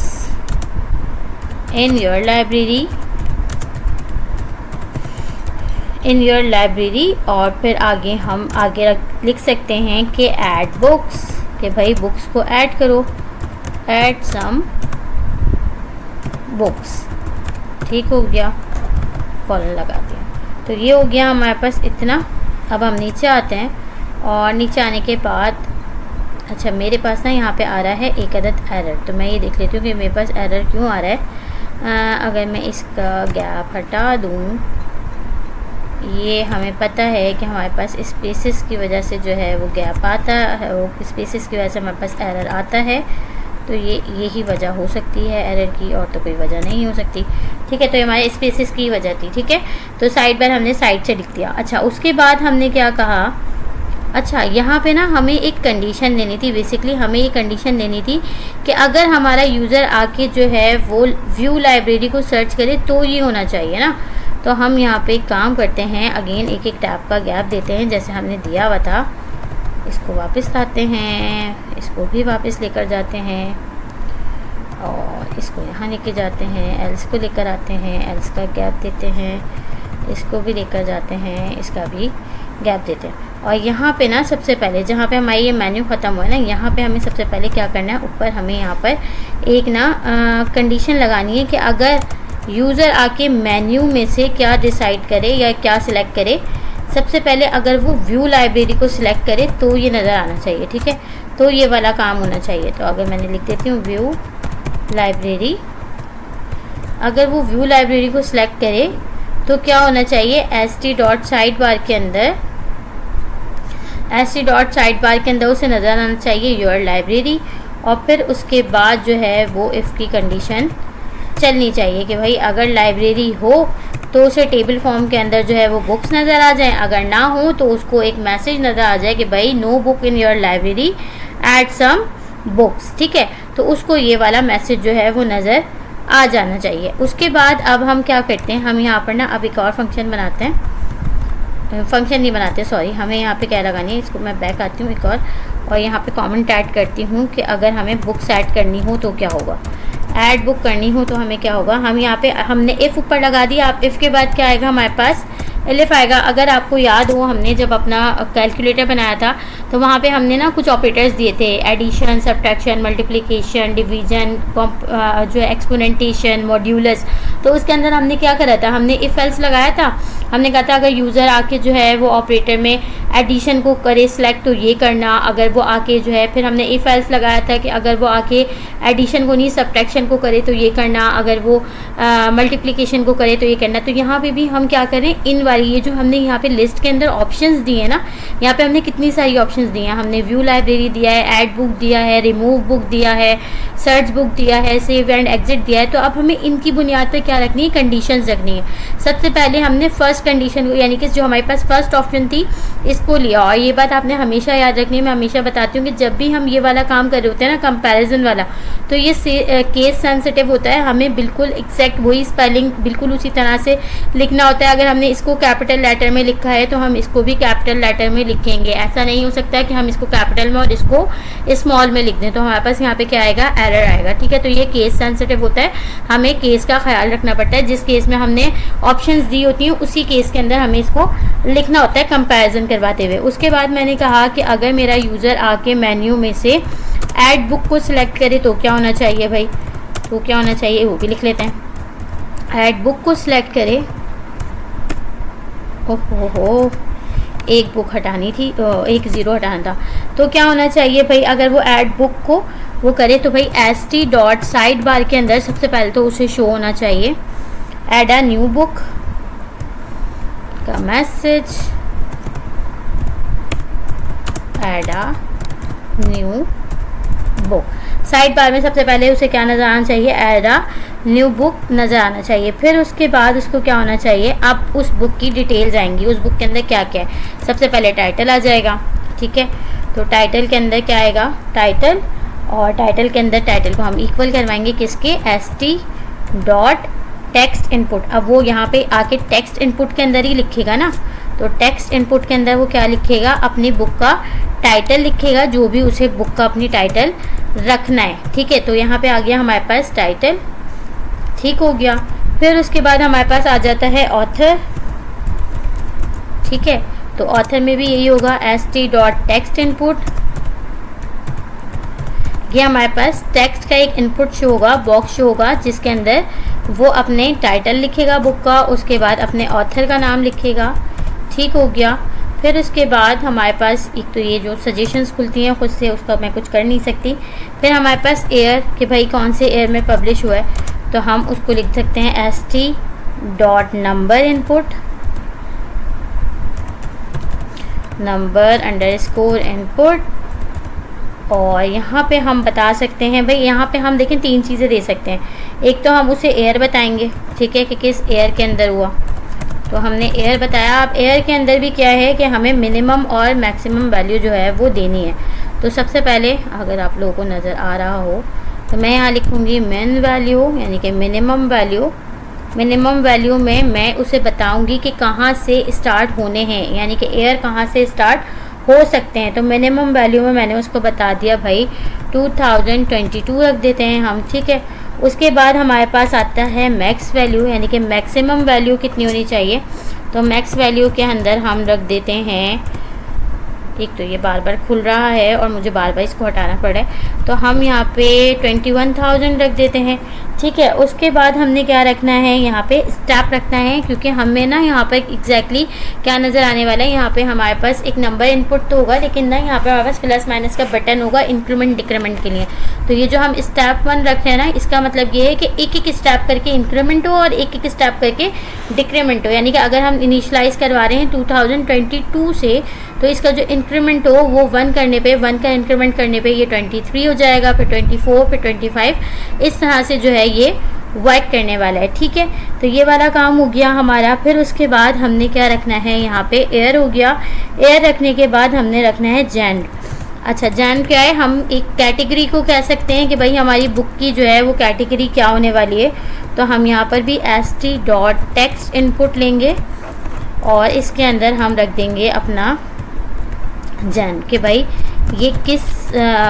in your library, in your library. और फिर आगे हम लिख सकते हैं कि ऐड बुक्स, कि भाई बुक्स को ऐड करो, ऐड सम बुक्स। ठीक हो गया, कॉलन लगा दिया। तो ये हो गया हमारे पास इतना। अब हम नीचे आते हैं और नीचे आने के बाद अच्छा, मेरे पास ना यहाँ पे आ रहा है एक अदद एरर, तो मैं ये देख लेती हूँ कि मेरे पास एरर क्यों आ रहा है। अगर मैं इसका गैप हटा दूँ, ये हमें पता है कि हमारे पास स्पेसेस की वजह से जो है वो गैप आता है, वो स्पेसेस की वजह से हमारे पास एरर आता है। तो यही वजह हो सकती है एरर की, और तो कोई वजह नहीं हो सकती। ठीक है, तो ये हमारे स्पेसेस की वजह थी। ठीक है, तो साइड बार हमने साइड से लिख दिया। अच्छा, उसके बाद हमने क्या कहा, अच्छा यहाँ पे ना हमें एक कंडीशन देनी थी। बेसिकली हमें ये कंडीशन देनी थी कि अगर हमारा यूज़र आके जो है वो व्यू लाइब्रेरी को सर्च करे तो ये होना चाहिए ना। तो हम यहाँ पे एक काम करते हैं, अगेन एक एक टैब का गैप देते हैं जैसे हमने दिया हुआ था। इसको वापस लाते हैं, इसको भी वापस लेकर जाते हैं और इसको यहाँ लेके जाते हैं, एल्स को लेकर आते हैं, एल्स का गैप देते हैं, इसको भी लेकर जाते हैं, इसका भी गैप देते हैं। और यहाँ पे ना सबसे पहले जहाँ पे हमारी ये मेन्यू ख़त्म हुआ है ना, यहाँ पे हमें सबसे पहले क्या करना है, ऊपर हमें यहाँ पर एक ना कंडीशन लगानी है कि अगर यूज़र आके मेन्यू में से क्या डिसाइड करे या क्या सिलेक्ट करे, सबसे पहले अगर वो व्यू लाइब्रेरी को सिलेक्ट करे तो ये नज़र आना चाहिए। ठीक है, तो ये वाला काम होना चाहिए। तो अगर मैंने लिख देती हूँ व्यू लाइब्रेरी, अगर वो व्यू लाइब्रेरी को सिलेक्ट करे तो क्या होना चाहिए, st.sidebar के अंदर, st.sidebar के अंदर उसे नज़र आना चाहिए योर लाइब्रेरी। और फिर उसके बाद जो है वो इफ़ की कंडीशन चलनी चाहिए कि भाई अगर लाइब्रेरी हो तो उसे टेबल फॉर्म के अंदर जो है वो बुक्स नज़र आ जाएं, अगर ना हो तो उसको एक मैसेज नज़र आ जाए कि भाई no book in your library, add some books. ठीक है, तो उसको ये वाला मैसेज जो है वो नज़र आ जाना चाहिए। उसके बाद अब हम क्या करते हैं, हम यहाँ पर ना अब एक और फंक्शन बनाते हैं, फंक्शन नहीं बनाते सॉरी, हमें यहाँ पे क्या लगानी है, इसको मैं बैक आती हूँ एक और यहाँ पे कमेंट ऐड करती हूँ कि अगर हमें बुक्स ऐड करनी हो तो क्या होगा, ऐड बुक करनी हो तो हमें क्या होगा। हम यहाँ पे हमने इफ़ ऊपर लगा दिया, आप इफ़ के बाद क्या आएगा हमारे पास, एलिफ आएगा। अगर आपको याद हो हमने जब अपना कैलकुलेटर बनाया था तो वहाँ पे हमने ना कुछ ऑपरेटर्स दिए थे, एडिशन, सब्ट्रैक्शन, मल्टीप्लिकेशन, डिवीजन, जो है एक्सपोनेंटेशन, मॉड्यूलस। तो उसके अंदर हमने क्या करा था, हमने इफ़ एल्स लगाया था। हमने कहा था अगर यूज़र आके जो है वो ऑपरेटर में एडिशन को करे सिलेक्ट तो ये करना, अगर वो आके जो है फिर हमने इफ एल्स लगाया था कि अगर वो आके एडिशन को नहीं सब्ट्रैक्शन को करे तो ये करना, अगर वो मल्टीप्लिकेशन को करे तो ये करना। तो यहाँ पे भी हम क्या करें, इन वाली ये जो हमने यहाँ पे लिस्ट के अंदर ऑप्शंस दिए हैं ना, यहाँ पे हमने कितनी सारी ऑप्शंस दिए हैं। हमने व्यू लाइब्रेरी दिया है, ऐड बुक दिया है, रिमूव बुक दिया है, सर्च बुक दिया है, सेव एंड एग्जिट दिया है। तो अब हमें इनकी बुनियाद पर क्या रखनी है, कंडीशंस रखनी है। सबसे पहले हमने फर्स्ट कंडीशन यानी कि जो हमारे पास फर्स्ट ऑप्शन थी इसको लिया, और ये बात आपने हमेशा याद रखनी है। मैं हमेशा बताती हूँ कि जब भी हम ये वाला काम कर रहे होते हैं ना, कंपैरिजन वाला, तो ये केस सेंसिटिव होता है। हमें बिल्कुल एग्जैक्ट वही स्पेलिंग बिल्कुल उसी तरह से लिखना होता है। अगर हमने इसको कैपिटल लेटर में लिखा है तो हम इसको भी कैपिटल लेटर में लिखेंगे। ऐसा नहीं हो सकता है कि हम इसको कैपिटल में और इसको स्मॉल में लिख दें, तो हमारे पास यहाँ पे क्या आएगा, एरर आएगा। ठीक है, तो ये केस सेंसिटिव होता है, हमें केस का ख्याल रखना पड़ता है। जिस केस में हमने ऑप्शंस दी होती हैं उसी केस के अंदर हमें इसको लिखना होता है कंपैरिजन करवाते हुए। उसके बाद मैंने कहा कि अगर मेरा यूज़र आके मेन्यू में से ऐड बुक को सिलेक्ट करे तो क्या होना चाहिए भाई, तो क्या होना चाहिए वो भी लिख लेते हैं। ऐड बुक को सिलेक्ट करे, ओहो एक बुक हटानी थी, एक ज़ीरो हटाना था, तो क्या होना चाहिए भाई, अगर वो ऐड बुक को वो करे तो भाई st डॉट साइड बार के अंदर सबसे पहले तो उसे शो होना चाहिए ऐड अ न्यू बुक का message, add a new book. Side bar में सबसे पहले उसे क्या नज़र आना चाहिए, ऐड अ न्यू बुक नज़र आना चाहिए। फिर उसके बाद उसको क्या होना चाहिए, अब उस बुक की डिटेल्स आएंगी, उस बुक के अंदर क्या क्या है। सबसे पहले टाइटल आ जाएगा, ठीक है, तो टाइटल के अंदर क्या आएगा, टाइटल, और टाइटल के अंदर टाइटल को हम इक्वल करवाएंगे किसके, st डॉट टेक्स्ट इनपुट। अब वो यहाँ पे आके टेक्स्ट इनपुट के अंदर ही लिखेगा ना, तो टेक्स्ट इनपुट के अंदर वो क्या लिखेगा, अपनी बुक का टाइटल लिखेगा, जो भी उसे बुक का अपनी टाइटल रखना है। ठीक है, तो यहाँ पे आ गया हमारे पास टाइटल, ठीक हो गया। फिर उसके बाद हमारे पास आ जाता है ऑथर, ठीक है, तो ऑथर में भी यही होगा st डॉट टेक्स्ट इनपुट। ये हमारे पास टेक्स्ट का एक इनपुट शो होगा, बॉक्स शो होगा, जिसके अंदर वो अपने टाइटल लिखेगा बुक का, उसके बाद अपने ऑथर का नाम लिखेगा, ठीक हो गया। फिर उसके बाद हमारे पास एक तो ये जो सजेशंस खुलती हैं खुद से, उसका मैं कुछ कर नहीं सकती। फिर हमारे पास एयर, कि भाई कौन से एयर में पब्लिश हुआ है, तो हम उसको लिख सकते हैं st dot number input, number underscore input. और यहाँ पे हम बता सकते हैं भाई, यहाँ पे हम देखें तीन चीज़ें दे सकते हैं। एक तो हम उसे एयर बताएंगे, ठीक है, कि किस एयर के अंदर हुआ, तो हमने एयर बताया। अब एयर के अंदर भी क्या है कि हमें मिनिमम और मैक्सिमम वैल्यू जो है वो देनी है। तो सबसे पहले अगर आप लोगों को नज़र आ रहा हो तो मैं यहाँ लिखूँगी मिन वैल्यू, यानी कि मिनिमम वैल्यू। मिनिमम वैल्यू में मैं उसे बताऊँगी कि कहाँ से स्टार्ट होने हैं, यानी कि एयर कहाँ से स्टार्ट हो सकते हैं। तो मिनिमम वैल्यू में मैंने उसको बता दिया भाई 2022 रख देते हैं हम, ठीक है। उसके बाद हमारे पास आता है मैक्स वैल्यू, यानी कि मैक्सिमम वैल्यू कितनी होनी चाहिए, तो मैक्स वैल्यू के अंदर हम रख देते हैं, एक तो ये बार बार खुल रहा है और मुझे बार बार इसको हटाना पड़ रहा है, तो हम यहाँ पे 21,000 रख देते हैं, ठीक है। उसके बाद हमने क्या रखना है, यहाँ पे स्टेप रखना है, क्योंकि हमें ना यहाँ पर एग्जैक्टली क्या नज़र आने वाला है। यहाँ पे हमारे पास एक नंबर इनपुट तो होगा, लेकिन ना यहाँ पे हमारे पास प्लस माइनस का बटन होगा इंक्रीमेंट डिक्रीमेंट के लिए। तो ये जो हम स्टेप 1 रख रहे हैं ना, इसका मतलब ये है कि एक एक स्टेप करके इंक्रीमेंट हो और एक एक स्टेप करके डिक्रीमेंट हो। यानी कि अगर हम इनिशलाइज करवा रहे हैं 2022 से, तो इसका जो इंक्रीमेंट हो वो 1 करने पे, 1 का इंक्रीमेंट करने पे ये 23 हो जाएगा, फिर 24, फिर 25, इस तरह से जो है ये वर्क करने वाला है, ठीक है। तो ये वाला काम हो गया हमारा। फिर उसके बाद हमने क्या रखना है, यहाँ पे एयर हो गया। एयर रखने के बाद हमने रखना है जेंडर। अच्छा, जेंडर क्या है, हम एक कैटेगरी को कह सकते हैं कि भाई हमारी बुक की जो है वो कैटेगरी क्या होने वाली है। तो हम यहाँ पर भी st डॉट टेक्स्ट इनपुट लेंगे और इसके अंदर हम रख देंगे अपना जेंडर, कि भाई ये किस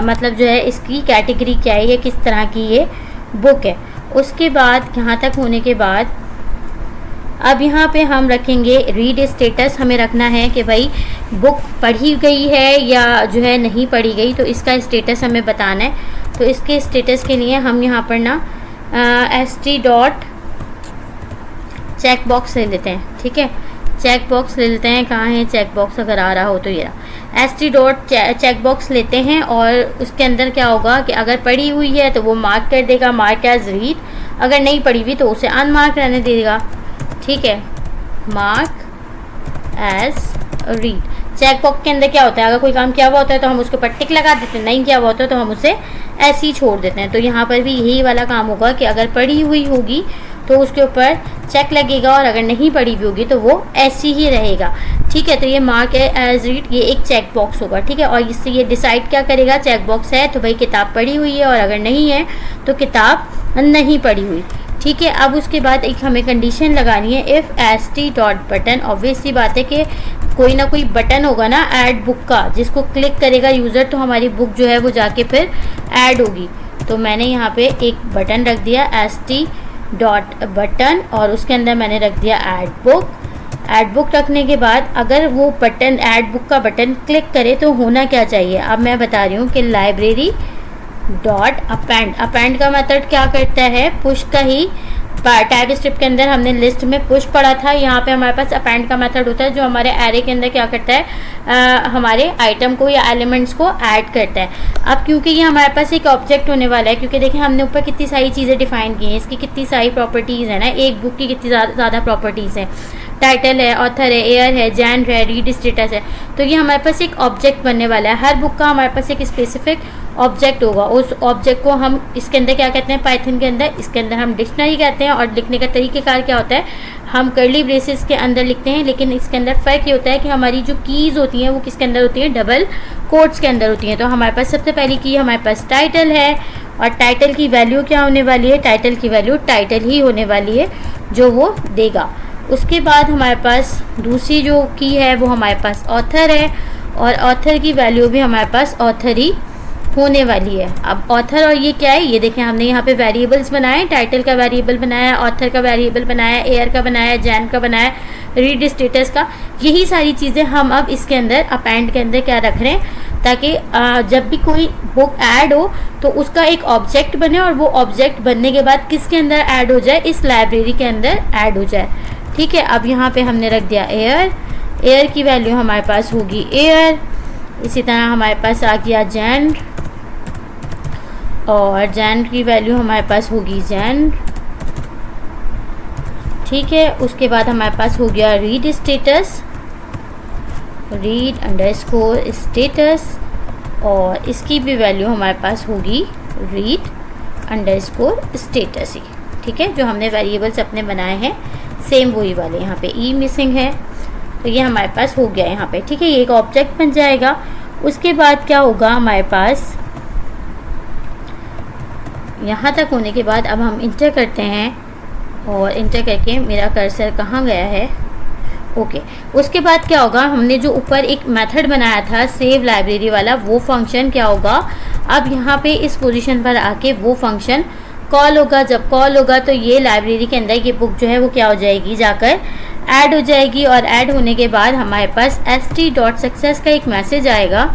मतलब जो है इसकी कैटेगरी क्या है, ये किस तरह की ये बुक है। उसके बाद यहाँ तक होने के बाद अब यहाँ पे हम रखेंगे रीड स्टेटस। हमें रखना है कि भाई बुक पढ़ी गई है या जो है नहीं पढ़ी गई, तो इसका स्टेटस हमें बताना है। तो इसके स्टेटस के लिए हम यहाँ पर ना st डॉट चेक बॉक्स ले लेते हैं, ठीक है। चेक बॉक्स ले लेते हैं। कहाँ है चेक बॉक्स, अगर आ रहा हो तो ये रहा। S T dot check box लेते हैं और उसके अंदर क्या होगा कि अगर पड़ी हुई है तो वो मार्क कर देगा, मार्क एज रीड। अगर नहीं पड़ी हुई तो उसे अनमार्क रहने देगा। ठीक है, mark as read. Check box के अंदर क्या होता है, अगर कोई काम किया हुआ होता है तो हम उसके ऊपर टिक लगा देते हैं, नहीं किया हुआ होता है तो हम उसे ऐसे ही छोड़ देते हैं। तो यहाँ पर भी यही वाला काम होगा कि अगर पड़ी हुई होगी तो उसके ऊपर चेक लगेगा और अगर नहीं पड़ी हुई होगी तो वो ऐसी ही रहेगा। ठीक है, तो ये मार्क एज रीड, ये एक चेक बॉक्स होगा। ठीक है, और इससे ये डिसाइड क्या करेगा, चेक बॉक्स है तो भाई किताब पढ़ी हुई है और अगर नहीं है तो किताब नहीं पढ़ी हुई। ठीक है, अब उसके बाद एक हमें कंडीशन लगानी है, if S T dot button. Obvious सी बात है कि कोई ना कोई बटन होगा ना ऐड बुक का, जिसको क्लिक करेगा यूज़र तो हमारी बुक जो है वो जाके फिर ऐड होगी। तो मैंने यहाँ पे एक बटन रख दिया एस टी डॉट बटन और उसके अंदर मैंने रख दिया ऐड बुक। ऐड बुक रखने के बाद अगर वो बटन ऐड बुक का बटन क्लिक करे तो होना क्या चाहिए, अब मैं बता रही हूँ कि लाइब्रेरी डॉट अपेंड। अपेंड का मेथड क्या करता है, पुश का ही टाइप स्क्रिप्ट के अंदर हमने लिस्ट में पुश पढ़ा था। यहाँ पे हमारे पास अपेंड का मेथड होता है जो हमारे एरे के अंदर क्या करता है, हमारे आइटम को या एलिमेंट्स को ऐड करता है। अब क्योंकि ये हमारे पास एक ऑब्जेक्ट होने वाला है, क्योंकि देखिए हमने ऊपर कितनी सारी चीज़ें डिफाइन की हैं, इसकी कितनी सारी प्रॉपर्टीज़ है ना, एक बुक की कितनी ज़्यादा प्रॉपर्टीज़ हैं। टाइटल है, ऑथर है, एयर है, जेंडर है, रीड स्टेटस है। तो ये हमारे पास एक ऑब्जेक्ट बनने वाला है। हर बुक का हमारे पास एक स्पेसिफिक ऑब्जेक्ट होगा। उस ऑब्जेक्ट को हम इसके अंदर क्या कहते हैं, पाइथन के अंदर, इसके अंदर हम डिक्शनरी कहते हैं। और लिखने का तरीक़ेकार क्या होता है, हम कर्ली ब्रेसेस के अंदर लिखते हैं, लेकिन इसके अंदर फ़र्क ये होता है कि हमारी जो कीज़ होती हैं वो किसके अंदर होती हैं, डबल कोट्स के अंदर होती हैं। तो हमारे पास सबसे पहली की हमारे पास टाइटल है और टाइटल की वैल्यू क्या होने वाली है, टाइटल की वैल्यू टाइटल ही होने वाली है जो वो देगा। उसके बाद हमारे पास दूसरी जो की है वो हमारे पास ऑथर है और ऑथर की वैल्यू भी हमारे पास ऑथर ही होने वाली है। अब ऑथर और ये क्या है, ये देखें हमने यहाँ पे वेरिएबल्स बनाए, टाइटल का वेरिएबल बनाया, ऑथर का वेरिएबल बनाया, एयर का बनाया, जैन का बनाया, रीड स्टेटस का। यही सारी चीज़ें हम अब इसके अंदर अपेंड के अंदर क्या रख रहे हैं, ताकि जब भी कोई बुक ऐड हो तो उसका एक ऑब्जेक्ट बने और वो ऑब्जेक्ट बनने के बाद किसके अंदर ऐड हो जाए, इस लाइब्रेरी के अंदर ऐड हो जाए। ठीक है, अब यहाँ पे हमने रख दिया एयर। एयर की वैल्यू हमारे पास होगी एयर। इसी तरह हमारे पास आ गया जेंडर और जेंडर की वैल्यू हमारे पास होगी जेंडर। ठीक है, उसके बाद हमारे पास हो गया read status, read underscore status और इसकी भी वैल्यू हमारे पास होगी रीड अंडरस्कोर स्टेटस ही। ठीक है, जो हमने वेरिएबल्स अपने बनाए हैं सेम वही वाले। यहाँ पे ई मिसिंग है तो ये हमारे पास हो गया यहाँ पे। ठीक है, ये एक ऑब्जेक्ट बन जाएगा। उसके बाद क्या होगा हमारे पास, यहाँ तक होने के बाद अब हम इंटर करते हैं और इंटर करके मेरा कर्सर कहाँ गया है, ओके। उसके बाद क्या होगा, हमने जो ऊपर एक मेथड बनाया था सेव लाइब्रेरी वाला, वो फंक्शन क्या होगा, अब यहाँ पे इस पोजीशन पर आके वो फंक्शन कॉल होगा। जब कॉल होगा तो ये लाइब्रेरी के अंदर ये बुक जो है वो क्या हो जाएगी, जाकर ऐड हो जाएगी। और ऐड होने के बाद हमारे पास st.success का एक मैसेज आएगा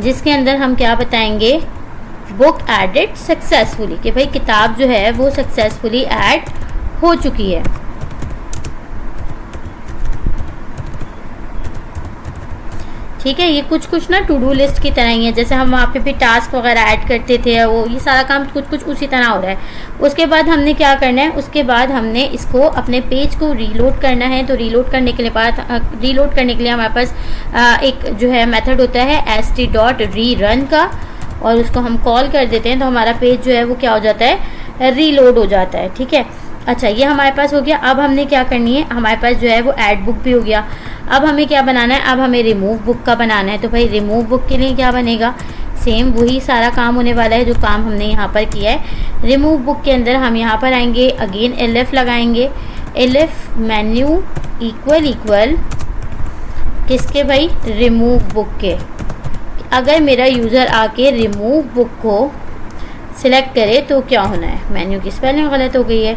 जिसके अंदर हम क्या बताएंगे, बुक एडेड सक्सेसफुली, कि भाई किताब जो है वो सक्सेसफुली ऐड हो चुकी है। ठीक है, ये कुछ ना टू डू लिस्ट की तरह ही है, जैसे हम वहाँ पे भी टास्क वगैरह ऐड करते थे, वो ये सारा काम कुछ उसी तरह हो रहा है। उसके बाद हमने क्या करना है, उसके बाद हमने इसको अपने पेज को रीलोड करना है। तो रीलोड करने के लिए हमारे पास एक जो है मेथड होता है st.rerun का और उसको हम कॉल कर देते हैं तो हमारा पेज जो है वो क्या हो जाता है, रीलोड हो जाता है। ठीक है, अच्छा ये हमारे पास हो गया। अब हमने क्या करनी है, हमारे पास जो है वो ऐड बुक भी हो गया। अब हमें क्या बनाना है, अब हमें रिमूव बुक का बनाना है। तो भाई रिमूव बुक के लिए क्या बनेगा, सेम वही सारा काम होने वाला है जो काम हमने यहाँ पर किया है। रिमूव बुक के अंदर हम यहाँ पर आएंगे, अगेन elif लगाएंगे, elif मेन्यू इक्वल किसके भाई, रिमूव बुक के। अगर मेरा यूज़र आके रिमूव बुक को सिलेक्ट करे तो क्या होना है, मेन्यू की स्पेलिंग गलत हो गई है,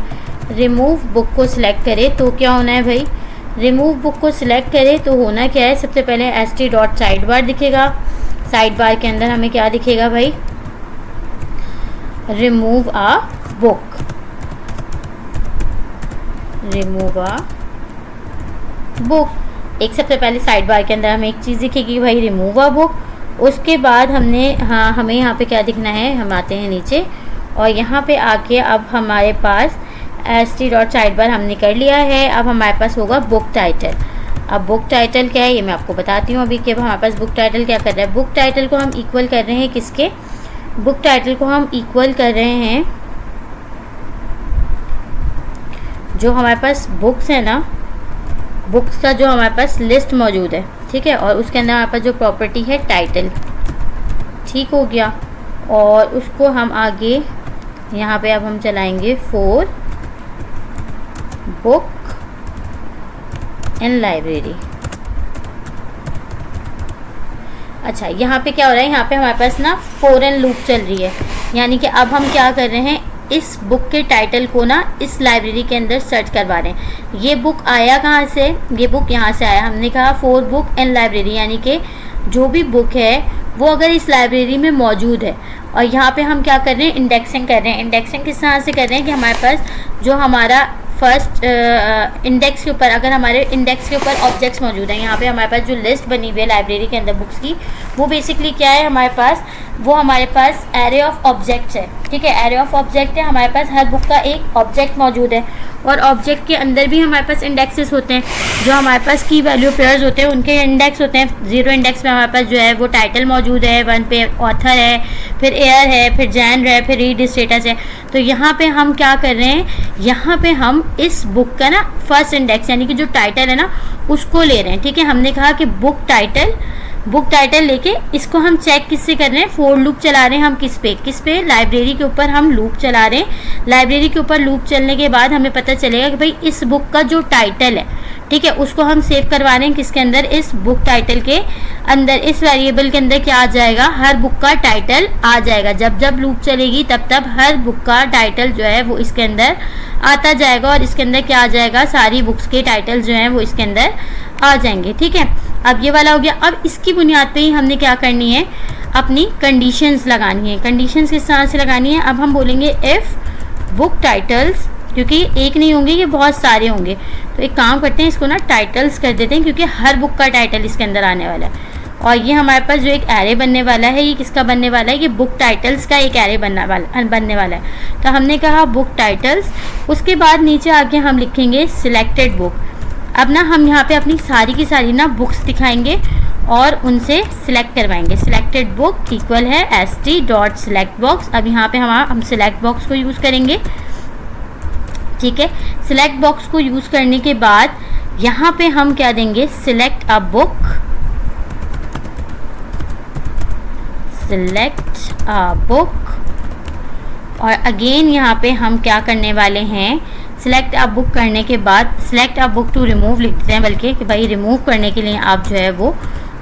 रिमूव बुक को सिलेक्ट करे तो क्या होना है भाई, रिमूव बुक को सिलेक्ट करे तो होना क्या है, सबसे पहले st.sidebar दिखेगा। साइड बार के अंदर हमें क्या दिखेगा भाई, remove a book, remove a book. एक सबसे पहले साइड बार के अंदर हमें एक चीज़ दिखेगी भाई, रिमूव अ बुक। उसके बाद हमें यहाँ पे क्या दिखना है, हम आते हैं नीचे और यहाँ पे आके अब हमारे पास st.साइड बार हमने कर लिया है। अब हमारे पास होगा बुक टाइटल। अब बुक टाइटल क्या है ये मैं आपको बताती हूँ अभी कि अब हमारे पास बुक टाइटल क्या कर रहा है। बुक टाइटल को हम इक्वल कर रहे हैं किसके, बुक टाइटल को हम इक्वल कर रहे हैं जो हमारे पास बुक्स है ना, बुक्स का जो हमारे पास लिस्ट मौजूद है, ठीक है, और उसके अंदर हमारे पास जो प्रॉपर्टी है टाइटल, ठीक हो गया। और उसको हम आगे यहाँ पे अब हम चलाएंगे फॉर बुक इन लाइब्रेरी। अच्छा, यहाँ पे क्या हो रहा है, यहाँ पे हमारे पास ना फॉर लूप चल रही है, यानी कि अब हम क्या कर रहे हैं, इस बुक के टाइटल को ना इस लाइब्रेरी के अंदर सर्च करवा रहे हैं। ये बुक आया कहाँ से, ये बुक यहाँ से आया, हमने कहा फॉर बुक इन लाइब्रेरी, यानी कि जो भी बुक है वो अगर इस लाइब्रेरी में मौजूद है। और यहाँ पे हम क्या कर रहे हैं, इंडेक्सिंग कर रहे हैं। इंडेक्सिंग किस तरह से कर रहे हैं कि हमारे पास जो हमारा फर्स्ट इंडेक्स के ऊपर, अगर हमारे इंडेक्स के ऊपर ऑब्जेक्ट्स मौजूद हैं, यहाँ पे हमारे पास जो लिस्ट बनी हुई है लाइब्रेरी के अंदर बुक्स की, वो बेसिकली क्या है हमारे पास, वो हमारे पास एरे ऑफ ऑब्जेक्ट्स है, ठीक है, एरे ऑफ ऑब्जेक्ट है। हमारे पास हर बुक का एक ऑब्जेक्ट मौजूद है और ऑब्जेक्ट के अंदर भी हमारे पास इंडेक्सेस होते हैं, जो हमारे पास की वैल्यू पेयर्स होते हैं उनके इंडेक्स होते हैं। 0 इंडेक्स में हमारे पास जो है वो टाइटल मौजूद है, 1 पे ऑथर है, फिर एयर है, फिर जैनर है, फिर रीड स्टेटस है। तो यहाँ पे हम क्या कर रहे हैं, यहाँ पे हम इस बुक का ना फर्स्ट इंडेक्स यानी कि जो टाइटल है ना उसको ले रहे हैं, ठीक है। हमने कहा कि बुक टाइटल लेके इसको हम चेक किससे कर रहे हैं, फॉर लूप चला रहे हैं हम किस पे लाइब्रेरी के ऊपर हम लूप चला रहे हैं। लाइब्रेरी के ऊपर लूप चलने के बाद हमें पता चलेगा कि भाई इस बुक का जो टाइटल है, ठीक है, उसको हम सेव करवा रहे हैं किसके अंदर, इस बुक टाइटल के अंदर। इस वेरिएबल के अंदर क्या आ जाएगा, हर बुक का टाइटल आ जाएगा। जब जब लूप चलेगी तब तब हर बुक का टाइटल जो है वो इसके अंदर आता जाएगा और इसके अंदर क्या आ जाएगा, सारी बुक्स के टाइटल जो हैं वो इसके अंदर आ जाएंगे, ठीक है। अब ये वाला हो गया। अब इसकी बुनियाद पे ही हमने क्या करनी है, अपनी कंडीशंस लगानी है। कंडीशंस किस तरह से लगानी है, अब हम बोलेंगे इफ़ बुक टाइटल्स, क्योंकि एक नहीं होंगे, ये बहुत सारे होंगे, तो एक काम करते हैं इसको ना टाइटल्स कर देते हैं, क्योंकि हर बुक का टाइटल इसके अंदर आने वाला है। और ये हमारे पास जो एक एरे बनने वाला है, ये किसका बनने वाला है, ये बुक टाइटल्स का एक एरे बनने वाला है। तो हमने कहा बुक टाइटल्स, उसके बाद नीचे आके हम लिखेंगे सिलेक्टेड बुक। अब ना हम यहाँ पे अपनी सारी की सारी ना बुक्स दिखाएंगे और उनसे सिलेक्ट करवाएंगे। सिलेक्टेड बुक इक्वल है st.SelectBox। अब यहाँ पे हम सिलेक्ट बॉक्स को यूज़ करेंगे, ठीक है। सिलेक्ट बॉक्स को यूज़ करने के बाद यहाँ पे हम क्या देंगे, सिलेक्ट अ बुक। और अगेन यहाँ पे हम क्या करने वाले हैं, सिलेक्ट अ बुक करने के बाद select a book to remove लिख देते हैं, बल्कि कि भाई रिमूव करने के लिए आप जो है वो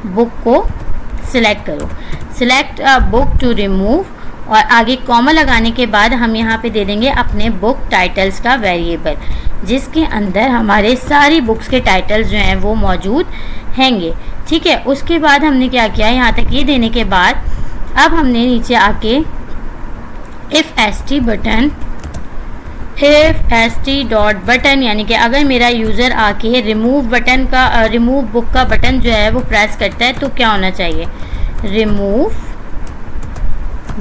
बुक को सिलेक्ट करो। Select a book to remove और आगे कॉमा लगाने के बाद हम यहाँ पे दे देंगे अपने बुक टाइटल्स का वेरिएबल, जिसके अंदर हमारे सारी बुक्स के टाइटल्स जो हैं वो मौजूद हैंगे, ठीक है। उसके बाद हमने क्या किया, यहाँ तक ये देने के बाद अब हमने नीचे आके इफ़ st.button, यानी कि अगर मेरा यूज़र आके रिमूव बुक का बटन जो है वो प्रेस करता है तो क्या होना चाहिए, रिमूव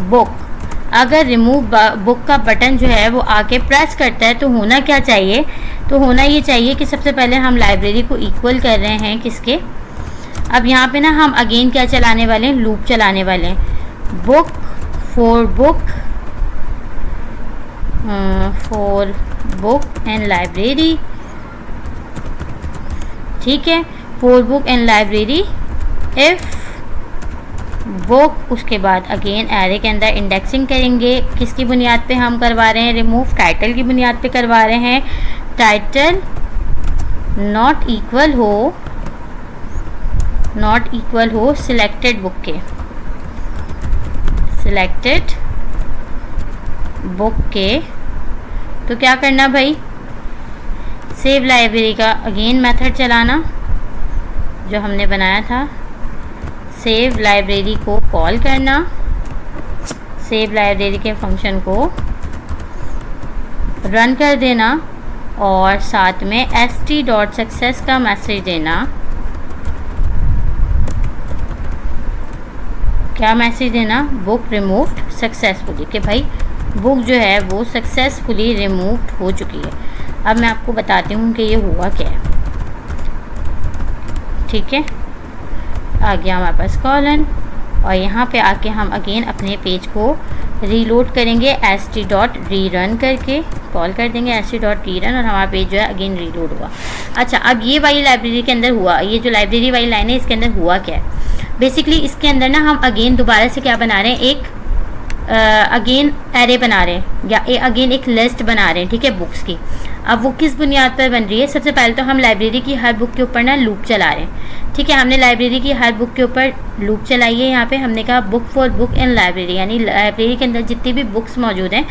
बुक। अगर रिमूव बुक का बटन जो है वो आके प्रेस करता है तो होना क्या चाहिए, तो होना ये चाहिए कि सबसे पहले हम लाइब्रेरी को इक्वल कर रहे हैं किसके, अब यहाँ पे ना हम अगेन क्या चलाने वाले हैं, लूप चलाने वाले हैं। Book for book and library, ठीक है, for book and library if book. उसके बाद अगेन एरे के अंदर इंडेक्सिंग करेंगे, किसकी बुनियाद पे हम करवा रहे हैं, रिमूव टाइटल की बुनियाद पे करवा रहे हैं। टाइटल नॉट इक्वल हो सिलेक्टेड बुक के, सिलेक्टेड बुक के। तो क्या करना भाई, सेव लाइब्रेरी का अगेन मेथड चलाना जो हमने बनाया था, सेव लाइब्रेरी को कॉल करना, सेव लाइब्रेरी के फंक्शन को रन कर देना और साथ में st.success का मैसेज देना। क्या मैसेज देना? बुक रिमूव्ड सक्सेसफुली, कि भाई बुक जो है वो सक्सेसफुली रिमूव्ड हो चुकी है। अब मैं आपको बताती हूँ कि ये हुआ क्या है। ठीक है, आ गया हमारे पास कॉलन, और यहाँ पे आके हम अगेन अपने पेज को रीलोड करेंगे st.rerun करके, कॉल कर देंगे st.rerun और हमारा पेज जो है अगेन रीलोड हुआ। अच्छा, अब ये वाली लाइब्रेरी के अंदर हुआ, ये जो लाइब्रेरी वाली लाइन है इसके अंदर हुआ क्या है? बेसिकली इसके अंदर ना हम अगेन दोबारा से क्या बना रहे हैं, एक अगेन एरे बना रहे हैं या अगेन एक लिस्ट बना रहे हैं, ठीक है, बुक्स की। अब वो किस बुनियाद पर बन रही है? सबसे पहले तो हम लाइब्रेरी की हर बुक के ऊपर ना लूप चला रहे हैं, ठीक है। हमने लाइब्रेरी की हर बुक के ऊपर लूप चलाई है। यहाँ पे हमने कहा book for book in library, यानी लाइब्रेरी के अंदर जितनी भी बुक्स मौजूद हैं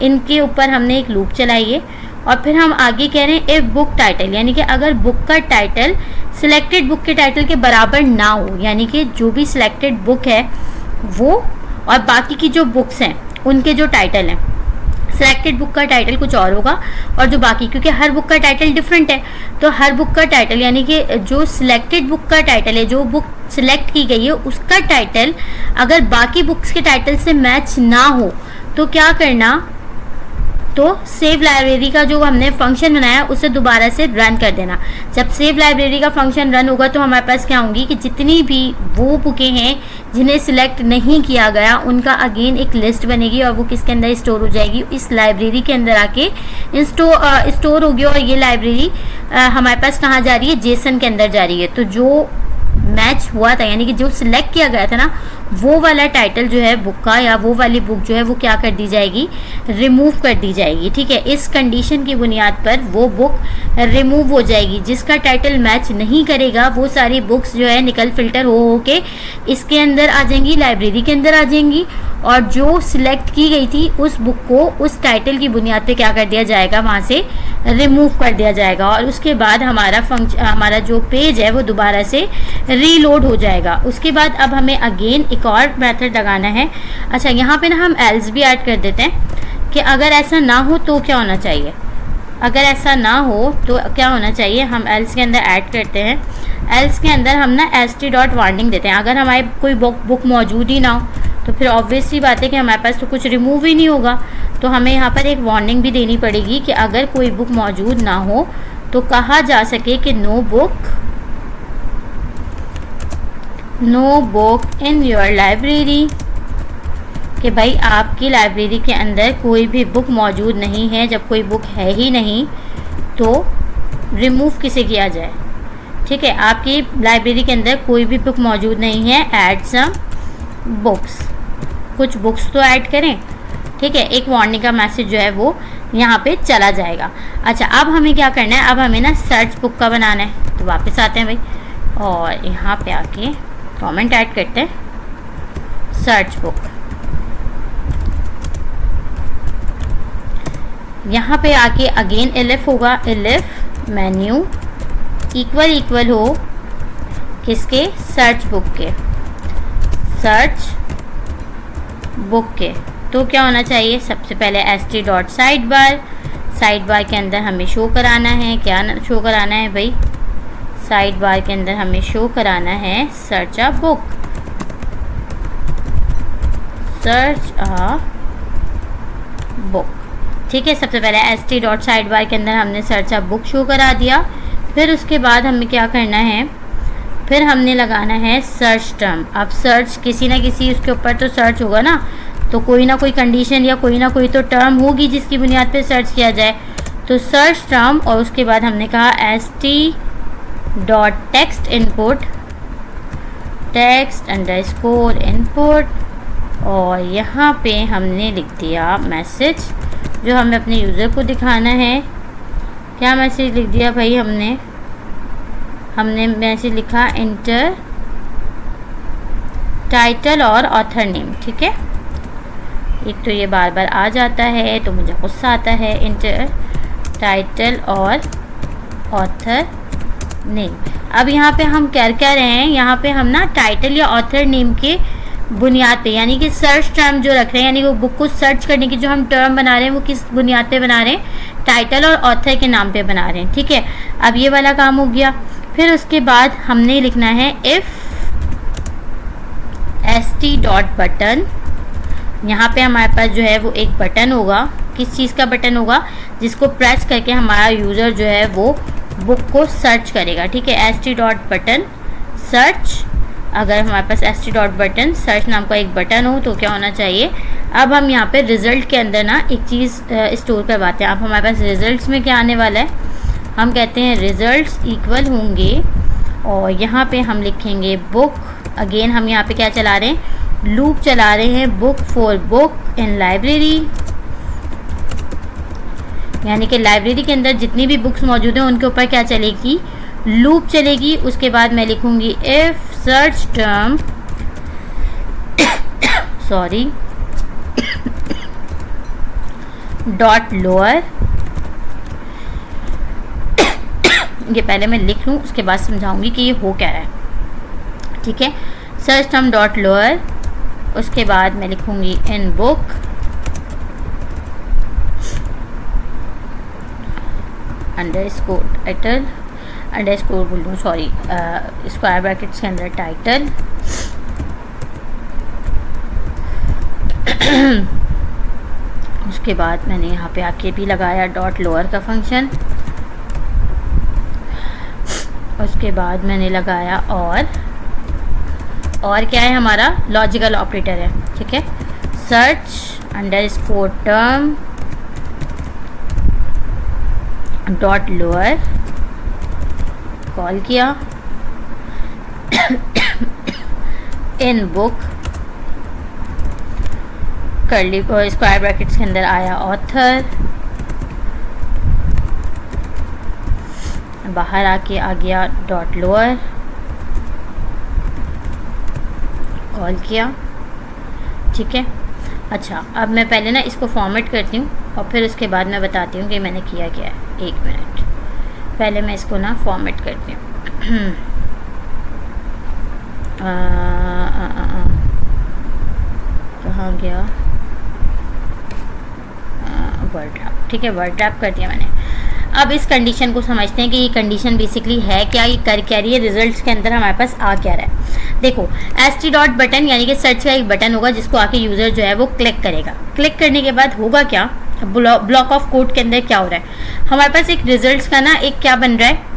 इनके ऊपर हमने एक लूप चलाई है। और फिर हम आगे कह रहे हैं इफ बुक टाइटल, यानी कि अगर बुक का टाइटल सिलेक्टेड बुक के टाइटल के बराबर ना हो, यानी कि जो भी सिलेक्टेड बुक है वो और बाकी की जो बुक्स हैं उनके जो टाइटल हैं, सिलेक्टेड बुक का टाइटल कुछ और होगा और जो बाकी, क्योंकि हर बुक का टाइटल डिफरेंट है, तो हर बुक का टाइटल यानी कि जो सिलेक्टेड बुक का टाइटल है, जो बुक सिलेक्ट की गई है उसका टाइटल अगर बाकी बुक्स के टाइटल से मैच ना हो तो क्या करना, तो सेव लाइब्रेरी का जो हमने फंक्शन बनाया उसे दोबारा से रन कर देना। जब सेव लाइब्रेरी का फंक्शन रन होगा तो हमारे पास क्या होंगी कि जितनी भी वो बुकें हैं जिन्हें सिलेक्ट नहीं किया गया उनका अगेन एक लिस्ट बनेगी और वो किसके अंदर स्टोर हो जाएगी, इस लाइब्रेरी के अंदर आके स्टोर होगी। और ये लाइब्रेरी हमारे पास कहाँ जा रही है, जेसन के अंदर जा रही है। तो जो मैच हुआ था यानी कि जो सिलेक्ट किया गया था ना वो वाला टाइटल जो है बुक का या वो वाली बुक जो है वो क्या कर दी जाएगी, रिमूव कर दी जाएगी, ठीक है। इस कंडीशन की बुनियाद पर वो बुक रिमूव हो जाएगी। जिसका टाइटल मैच नहीं करेगा वो सारी बुक्स जो है निकल फिल्टर हो के इसके अंदर आ जाएंगी, लाइब्रेरी के अंदर आ जाएंगी, और जो सिलेक्ट की गई थी उस बुक को उस टाइटल की बुनियाद पे क्या कर दिया जाएगा, वहाँ से रिमूव कर दिया जाएगा। और उसके बाद हमारा जो पेज है वो दोबारा से रीलोड हो जाएगा। उसके बाद अब हमें अगेन एक और मेथड लगाना है। अच्छा, यहाँ पे ना हम एल्स भी ऐड कर देते हैं कि अगर ऐसा ना हो तो क्या होना चाहिए, अगर ऐसा ना हो तो क्या होना चाहिए, हम एल्स के अंदर ऐड करते हैं। एल्स के अंदर हम ना st.warning देते हैं। अगर हमारे कोई बुक मौजूद ही ना हो तो फिर ऑब्वियस सी बात है कि हमारे पास तो कुछ रिमूव ही नहीं होगा, तो हमें यहाँ पर एक वार्निंग भी देनी पड़ेगी कि अगर कोई बुक मौजूद ना हो तो कहा जा सके कि no book in your library, कि भाई आपकी लाइब्रेरी के अंदर कोई भी बुक मौजूद नहीं है। जब कोई बुक है ही नहीं तो रिमूव किसे किया जाए, ठीक है। आपकी लाइब्रेरी के अंदर कोई भी बुक मौजूद नहीं है, ऐड सम बुक्स, कुछ बुक्स तो ऐड करें, ठीक है। एक वार्निंग का मैसेज जो है वो यहाँ पे चला जाएगा। अच्छा, अब हमें क्या करना है, अब हमें ना सर्च बुक का बनाना है। तो वापस आते हैं भाई और यहाँ पे आके कमेंट ऐड करते हैं सर्च बुक। यहाँ पे आके अगेन एलिफ होगा, एलिफ मेन्यू इक्वल हो किसके, सर्च बुक के, सर्च बुक के। तो क्या होना चाहिए, सबसे पहले st.sidebar, साइड बार के अंदर हमें शो कराना है, क्या शो कराना है भाई, साइड बार के अंदर हमें शो कराना है search a book, search a book, ठीक है। सबसे पहले st.sidebar के अंदर हमने सर्च अ बुक शो करा दिया। फिर उसके बाद हमें क्या करना है, फिर हमने लगाना है सर्च टर्म। अब सर्च किसी ना किसी उसके ऊपर तो सर्च होगा ना, तो कोई ना कोई कंडीशन या कोई ना कोई तो टर्म होगी जिसकी बुनियाद पे सर्च किया जाए। तो सर्च टर्म और उसके बाद हमने कहा st.text input, text underscore input, और यहाँ पे हमने लिख दिया मैसेज जो हमें अपने यूज़र को दिखाना है। क्या मैसेज लिख दिया भाई, हमने मैसेज लिखा इंटर टाइटल और ऑथर नेम, ठीक है। एक तो ये बार बार आ जाता है तो मुझे गुस्सा आता है, इंटर टाइटल और ऑथर नेम। अब यहाँ पे हम क्या रहे हैं, यहाँ पे हम ना टाइटल या ऑथर नेम के बुनियाद पे, यानी कि सर्च टर्म जो रख रहे हैं, यानी वो बुक को सर्च करने की जो हम टर्म बना रहे हैं वो किस बुनियाद पे बना रहे हैं, टाइटल और ऑथर के नाम पे बना रहे हैं। ठीक है, अब ये वाला काम हो गया। फिर उसके बाद हमने लिखना है इफ st डॉट बटन, यहाँ पे हमारे पास जो है वो एक बटन होगा। किस चीज़ का बटन होगा, जिसको प्रेस करके हमारा यूज़र जो है वो बुक को सर्च करेगा। ठीक है, st डॉट बटन सर्च। अगर हमारे पास st डॉट बटन सर्च नाम का एक बटन हो तो क्या होना चाहिए, अब हम यहाँ पे रिजल्ट के अंदर ना एक चीज़ स्टोर करवाते हैं। अब हमारे पास रिजल्ट्स में क्या आने वाला है, हम कहते हैं रिजल्ट्स इक्वल होंगे और यहाँ पे हम लिखेंगे बुक। अगेन हम यहाँ पे क्या चला रहे हैं, लूप चला रहे हैं, book for book in library, यानी कि लाइब्रेरी के अंदर जितनी भी बुक्स मौजूद हैं उनके ऊपर क्या चलेगी, लूप चलेगी। उसके बाद मैं लिखूंगी if search term sorry dot lower, ये पहले मैं लिख लूँ उसके बाद समझाऊंगी कि ये हो क्या रहा है। ठीक है, सर्च टर्म डॉट लोअर, उसके बाद मैं लिखूंगी in book underscore title, underscore बोल दूँ सॉरी, स्क्वायर ब्रैकेट्स के अंदर टाइटल, उसके बाद मैंने यहाँ पे आके भी लगाया डॉट लोअर का फंक्शन, उसके बाद मैंने लगाया और क्या है हमारा लॉजिकल ऑपरेटर है। ठीक है, search underscore term dot lower call किया, in book curly square brackets के अंदर आया ऑथर, बाहर आके आ गया डॉट लोअर कॉल किया। ठीक है, अच्छा अब मैं पहले ना इसको फॉर्मेट करती हूँ और फिर उसके बाद मैं बताती हूँ कि मैंने किया क्या है। एक मिनट, पहले मैं इसको ना फॉर्मेट करती हूँ। कहाँ गया, वर्ड रैप। ठीक है, वर्ड रैप कर दिया मैंने। अब इस कंडीशन को समझते हैं कि ये कंडीशन बेसिकली है क्या, ये कर क्या रही है, रिजल्ट्स के अंदर हमारे पास आ क्या रहा है। देखो st डॉट बटन यानी कि सर्च का एक बटन होगा जिसको आके यूज़र जो है वो क्लिक करेगा। क्लिक करने के बाद होगा क्या, ब्लॉक ऑफ कोड के अंदर क्या हो रहा है, हमारे पास एक रिजल्ट्स का ना एक क्या बन रहा है,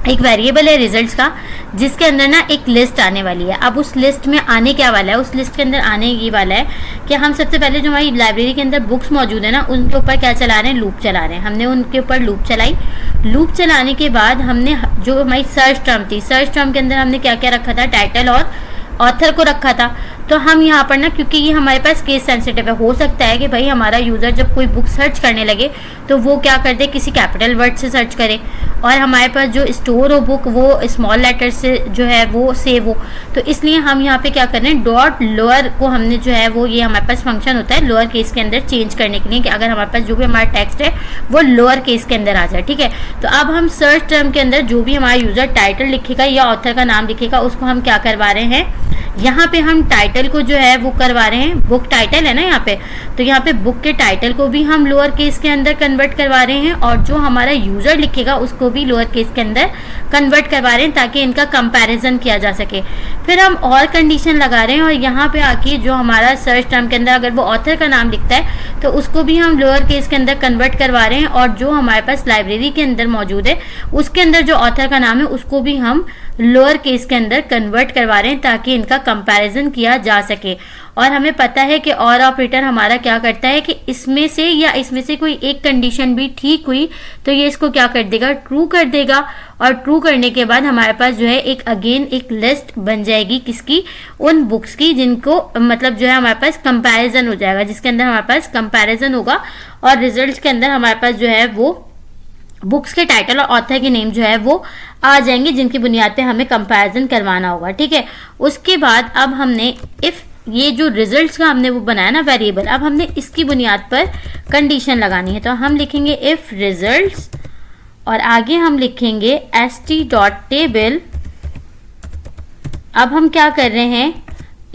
एक वेरिएबल है रिजल्ट्स का, जिसके अंदर ना एक लिस्ट आने वाली है। अब उस लिस्ट में आने क्या वाला है, उस लिस्ट के अंदर आने ये वाला है कि हम सबसे पहले जो हमारी लाइब्रेरी के अंदर बुक्स मौजूद है ना उनके ऊपर क्या चला रहे हैं, लूप चला रहे हैं। हमने उनके ऊपर लूप चलाई, लूप चलाने के बाद हमने जो हमारी सर्च टर्म थी, सर्च टर्म के अंदर हमने क्या क्या रखा था, टाइटल और ऑथर को रखा था। तो हम यहाँ पर ना, क्योंकि ये हमारे पास केस सेंसिटिव है, हो सकता है कि भाई हमारा यूज़र जब कोई बुक सर्च करने लगे तो वो क्या कर दे, किसी कैपिटल वर्ड से सर्च करे और हमारे पास जो स्टोर हो बुक वो स्मॉल लेटर से जो है वो सेव हो। तो इसलिए हम यहाँ पे क्या कर रहे हैं, डॉट लोअर को हमने जो है वो, ये हमारे पास फंक्शन होता है लोअर केस के अंदर चेंज करने के लिए कि अगर हमारे पास जो भी हमारा टेक्स्ट है वो लोअर केस के अंदर आ जाए। ठीक है, तो अब हम सर्च टर्म के अंदर जो भी हमारा यूज़र टाइटल लिखेगा या ऑथर का नाम लिखेगा उसको हम क्या करवा रहे हैं, यहाँ पे हम टाइटल को जो है वो करवा रहे हैं, बुक टाइटल है ना यहाँ पे, तो यहाँ पे बुक के टाइटल को भी हम लोअर केस के अंदर कन्वर्ट करवा रहे हैं और जो हमारा यूज़र लिखेगा उसको भी लोअर केस के अंदर कन्वर्ट करवा रहे हैं ताकि इनका कंपैरिजन किया जा सके। फिर हम और कंडीशन लगा रहे हैं और यहाँ पे आके जो हमारा सर्च टर्म के अंदर अगर वो ऑथर का नाम लिखता है तो उसको भी हम लोअर केस के अंदर कन्वर्ट करवा रहे हैं और जो हमारे पास लाइब्रेरी के अंदर मौजूद है उसके अंदर जो ऑथर का नाम है उसको भी हम लोअर केस के अंदर कन्वर्ट करवा रहे हैं ताकि इनका कंपैरिजन किया जा सके। और हमें पता है कि और ऑपरेटर हमारा क्या करता है कि इसमें से या इसमें से कोई एक कंडीशन भी ठीक हुई तो ये इसको क्या कर देगा, ट्रू कर देगा। और ट्रू करने के बाद हमारे पास जो है एक अगेन एक लिस्ट बन जाएगी किसकी, उन बुक्स की जिनको मतलब जो है हमारे पास कंपैरिजन हो जाएगा, जिसके अंदर हमारे पास कंपैरिजन होगा और रिजल्ट्स के अंदर हमारे पास जो है वो बुक्स के टाइटल और ऑथर के नेम जो है वो आ जाएंगे जिनकी बुनियाद पे हमें कंपैरिजन करवाना होगा। ठीक है, उसके बाद अब हमने इफ ये जो रिजल्ट्स का हमने वो बनाया ना वेरिएबल, अब हमने इसकी बुनियाद पर कंडीशन लगानी है। तो हम लिखेंगे इफ रिजल्ट्स और आगे हम लिखेंगे st डॉट टेबल। अब हम क्या कर रहे हैं,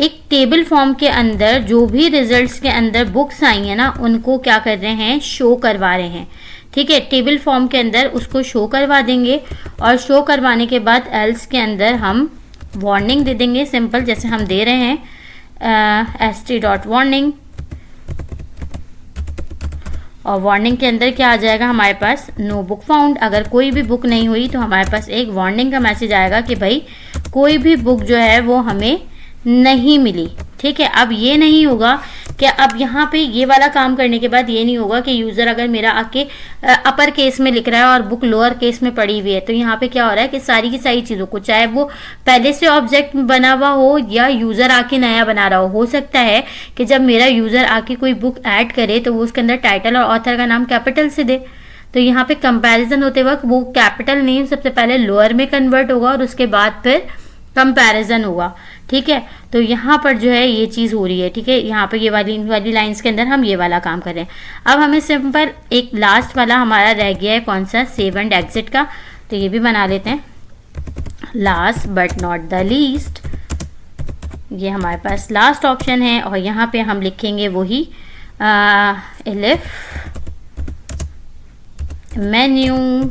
एक टेबल फॉर्म के अंदर जो भी रिजल्ट्स के अंदर बुक्स आई हैं ना, उनको क्या कर रहे हैं, शो करवा रहे हैं। ठीक है, टेबल फॉर्म के अंदर उसको शो करवा देंगे और शो करवाने के बाद एल्स के अंदर हम वार्निंग दे देंगे, सिंपल जैसे हम दे रहे हैं st.warning। और वार्निंग के अंदर क्या आ जाएगा हमारे पास, नो बुक फाउंड। अगर कोई भी बुक नहीं हुई तो हमारे पास एक वार्निंग का मैसेज आएगा कि भाई कोई भी बुक जो है वो हमें नहीं मिली। ठीक है, अब ये नहीं होगा कि अब यहाँ पे ये वाला काम करने के बाद ये नहीं होगा कि यूज़र अगर मेरा आके अपर केस में लिख रहा है और बुक लोअर केस में पड़ी हुई है, तो यहाँ पे क्या हो रहा है कि सारी की सारी चीज़ों को, चाहे वो पहले से ऑब्जेक्ट बना हुआ हो या यूज़र आके नया बना रहा हो सकता है कि जब मेरा यूज़र आके कोई बुक ऐड करे तो वो उसके अंदर टाइटल और ऑथर का नाम कैपिटल से दे। तो यहाँ पे कंपैरिजन होते वक्त वो कैपिटल नेम सबसे पहले लोअर में कन्वर्ट होगा और उसके बाद फिर कंपैरिजन होगा। ठीक है, तो यहाँ पर जो है ये चीज़ हो रही है। ठीक है, यहाँ पर ये वाली लाइंस के अंदर हम ये वाला काम कर रहे हैं। अब हमें सिंपल एक लास्ट वाला हमारा रह गया है, कौन सा, सेव एंड एग्जिट का, तो ये भी बना लेते हैं। Last but not the least, ये हमारे पास लास्ट ऑप्शन है और यहाँ पे हम लिखेंगे वही एलिफ मेन्यू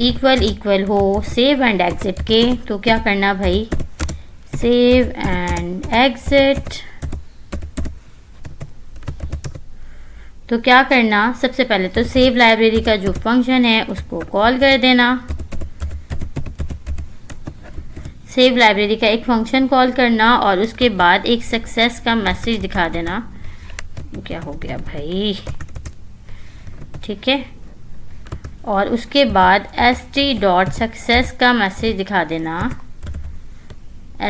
इक्वल हो सेव एंड एग्जिट के। तो क्या करना भाई, सेव एंड एग्जिट। तो क्या करना, सबसे पहले तो सेव लाइब्रेरी का जो फंक्शन है उसको कॉल कर देना। सेव लाइब्रेरी का एक फंक्शन कॉल करना और उसके बाद एक सक्सेस का मैसेज दिखा देना। क्या हो गया भाई, ठीक है, और उसके बाद st.success का मैसेज दिखा देना।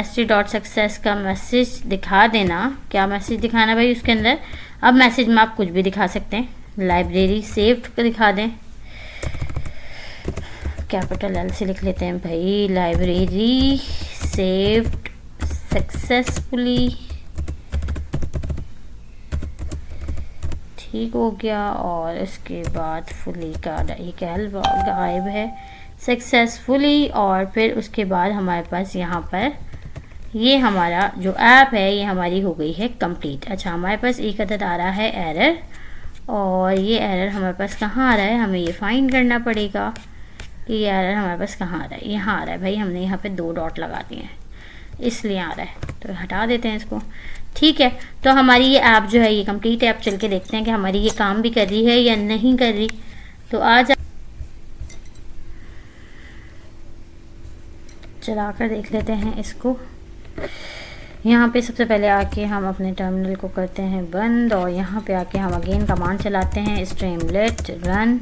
st.success का मैसेज दिखा देना। क्या मैसेज दिखाना भाई उसके अंदर, अब मैसेज में आप कुछ भी दिखा सकते हैं, लाइब्रेरी सेव्ड का दिखा दें, कैपिटल एल से लिख लेते हैं भाई, लाइब्रेरी सेव्ड सक्सेसफुली। ठीक हो गया, और इसके बाद फुली का एक एल गायब है, सक्सेसफुली। और फिर उसके बाद हमारे पास यहाँ पर ये हमारा जो ऐप है ये हमारी हो गई है कंप्लीट। अच्छा, हमारे पास एक अदद आ रहा है एरर, और ये एरर हमारे पास कहाँ आ रहा है, हमें ये फाइंड करना पड़ेगा कि ये एरर हमारे पास कहाँ आ रहा है। यहाँ आ रहा है भाई, हमने यहाँ पे 2 डॉट लगा दिए हैं इसलिए आ रहा है, तो हटा देते हैं इसको। ठीक है, तो हमारी ये ऐप जो है ये कंप्लीट है। अब चल के देखते हैं कि हमारी ये काम भी कर रही है या नहीं कर रही। तो आज चला कर देख लेते हैं इसको। यहाँ पे सबसे पहले आके हम अपने टर्मिनल को करते हैं बंद, और यहाँ पे आके हम अगेन कमांड चलाते हैं streamlit run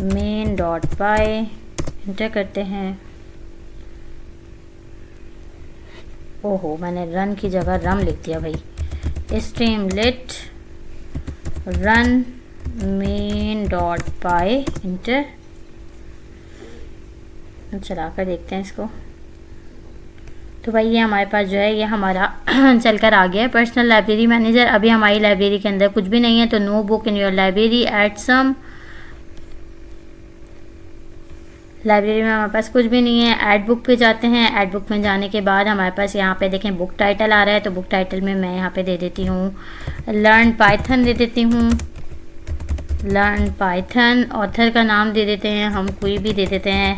main.py, इंटर करते हैं। ओहो, मैंने रन की जगह रम लिख दिया भाई। streamlit run main.py, inter. चला कर देखते हैं इसको। तो भाई ये हमारे पास जो है ये हमारा चलकर आ गया है पर्सनल लाइब्रेरी मैनेजर। अभी हमारी लाइब्रेरी के अंदर कुछ भी नहीं है, तो no book in your library, add some. Library में हमारे पास कुछ भी नहीं है, ऐड बुक पे जाते हैं। ऐड बुक में जाने के बाद हमारे पास यहाँ पे देखें बुक टाइटल आ रहा है, तो बुक टाइटल में मैं यहाँ पे दे देती हूँ लर्न पाइथन, दे देती हूँ लर्न पाइथन। ऑथर का नाम दे देते हैं हम, कोई भी दे देते हैं,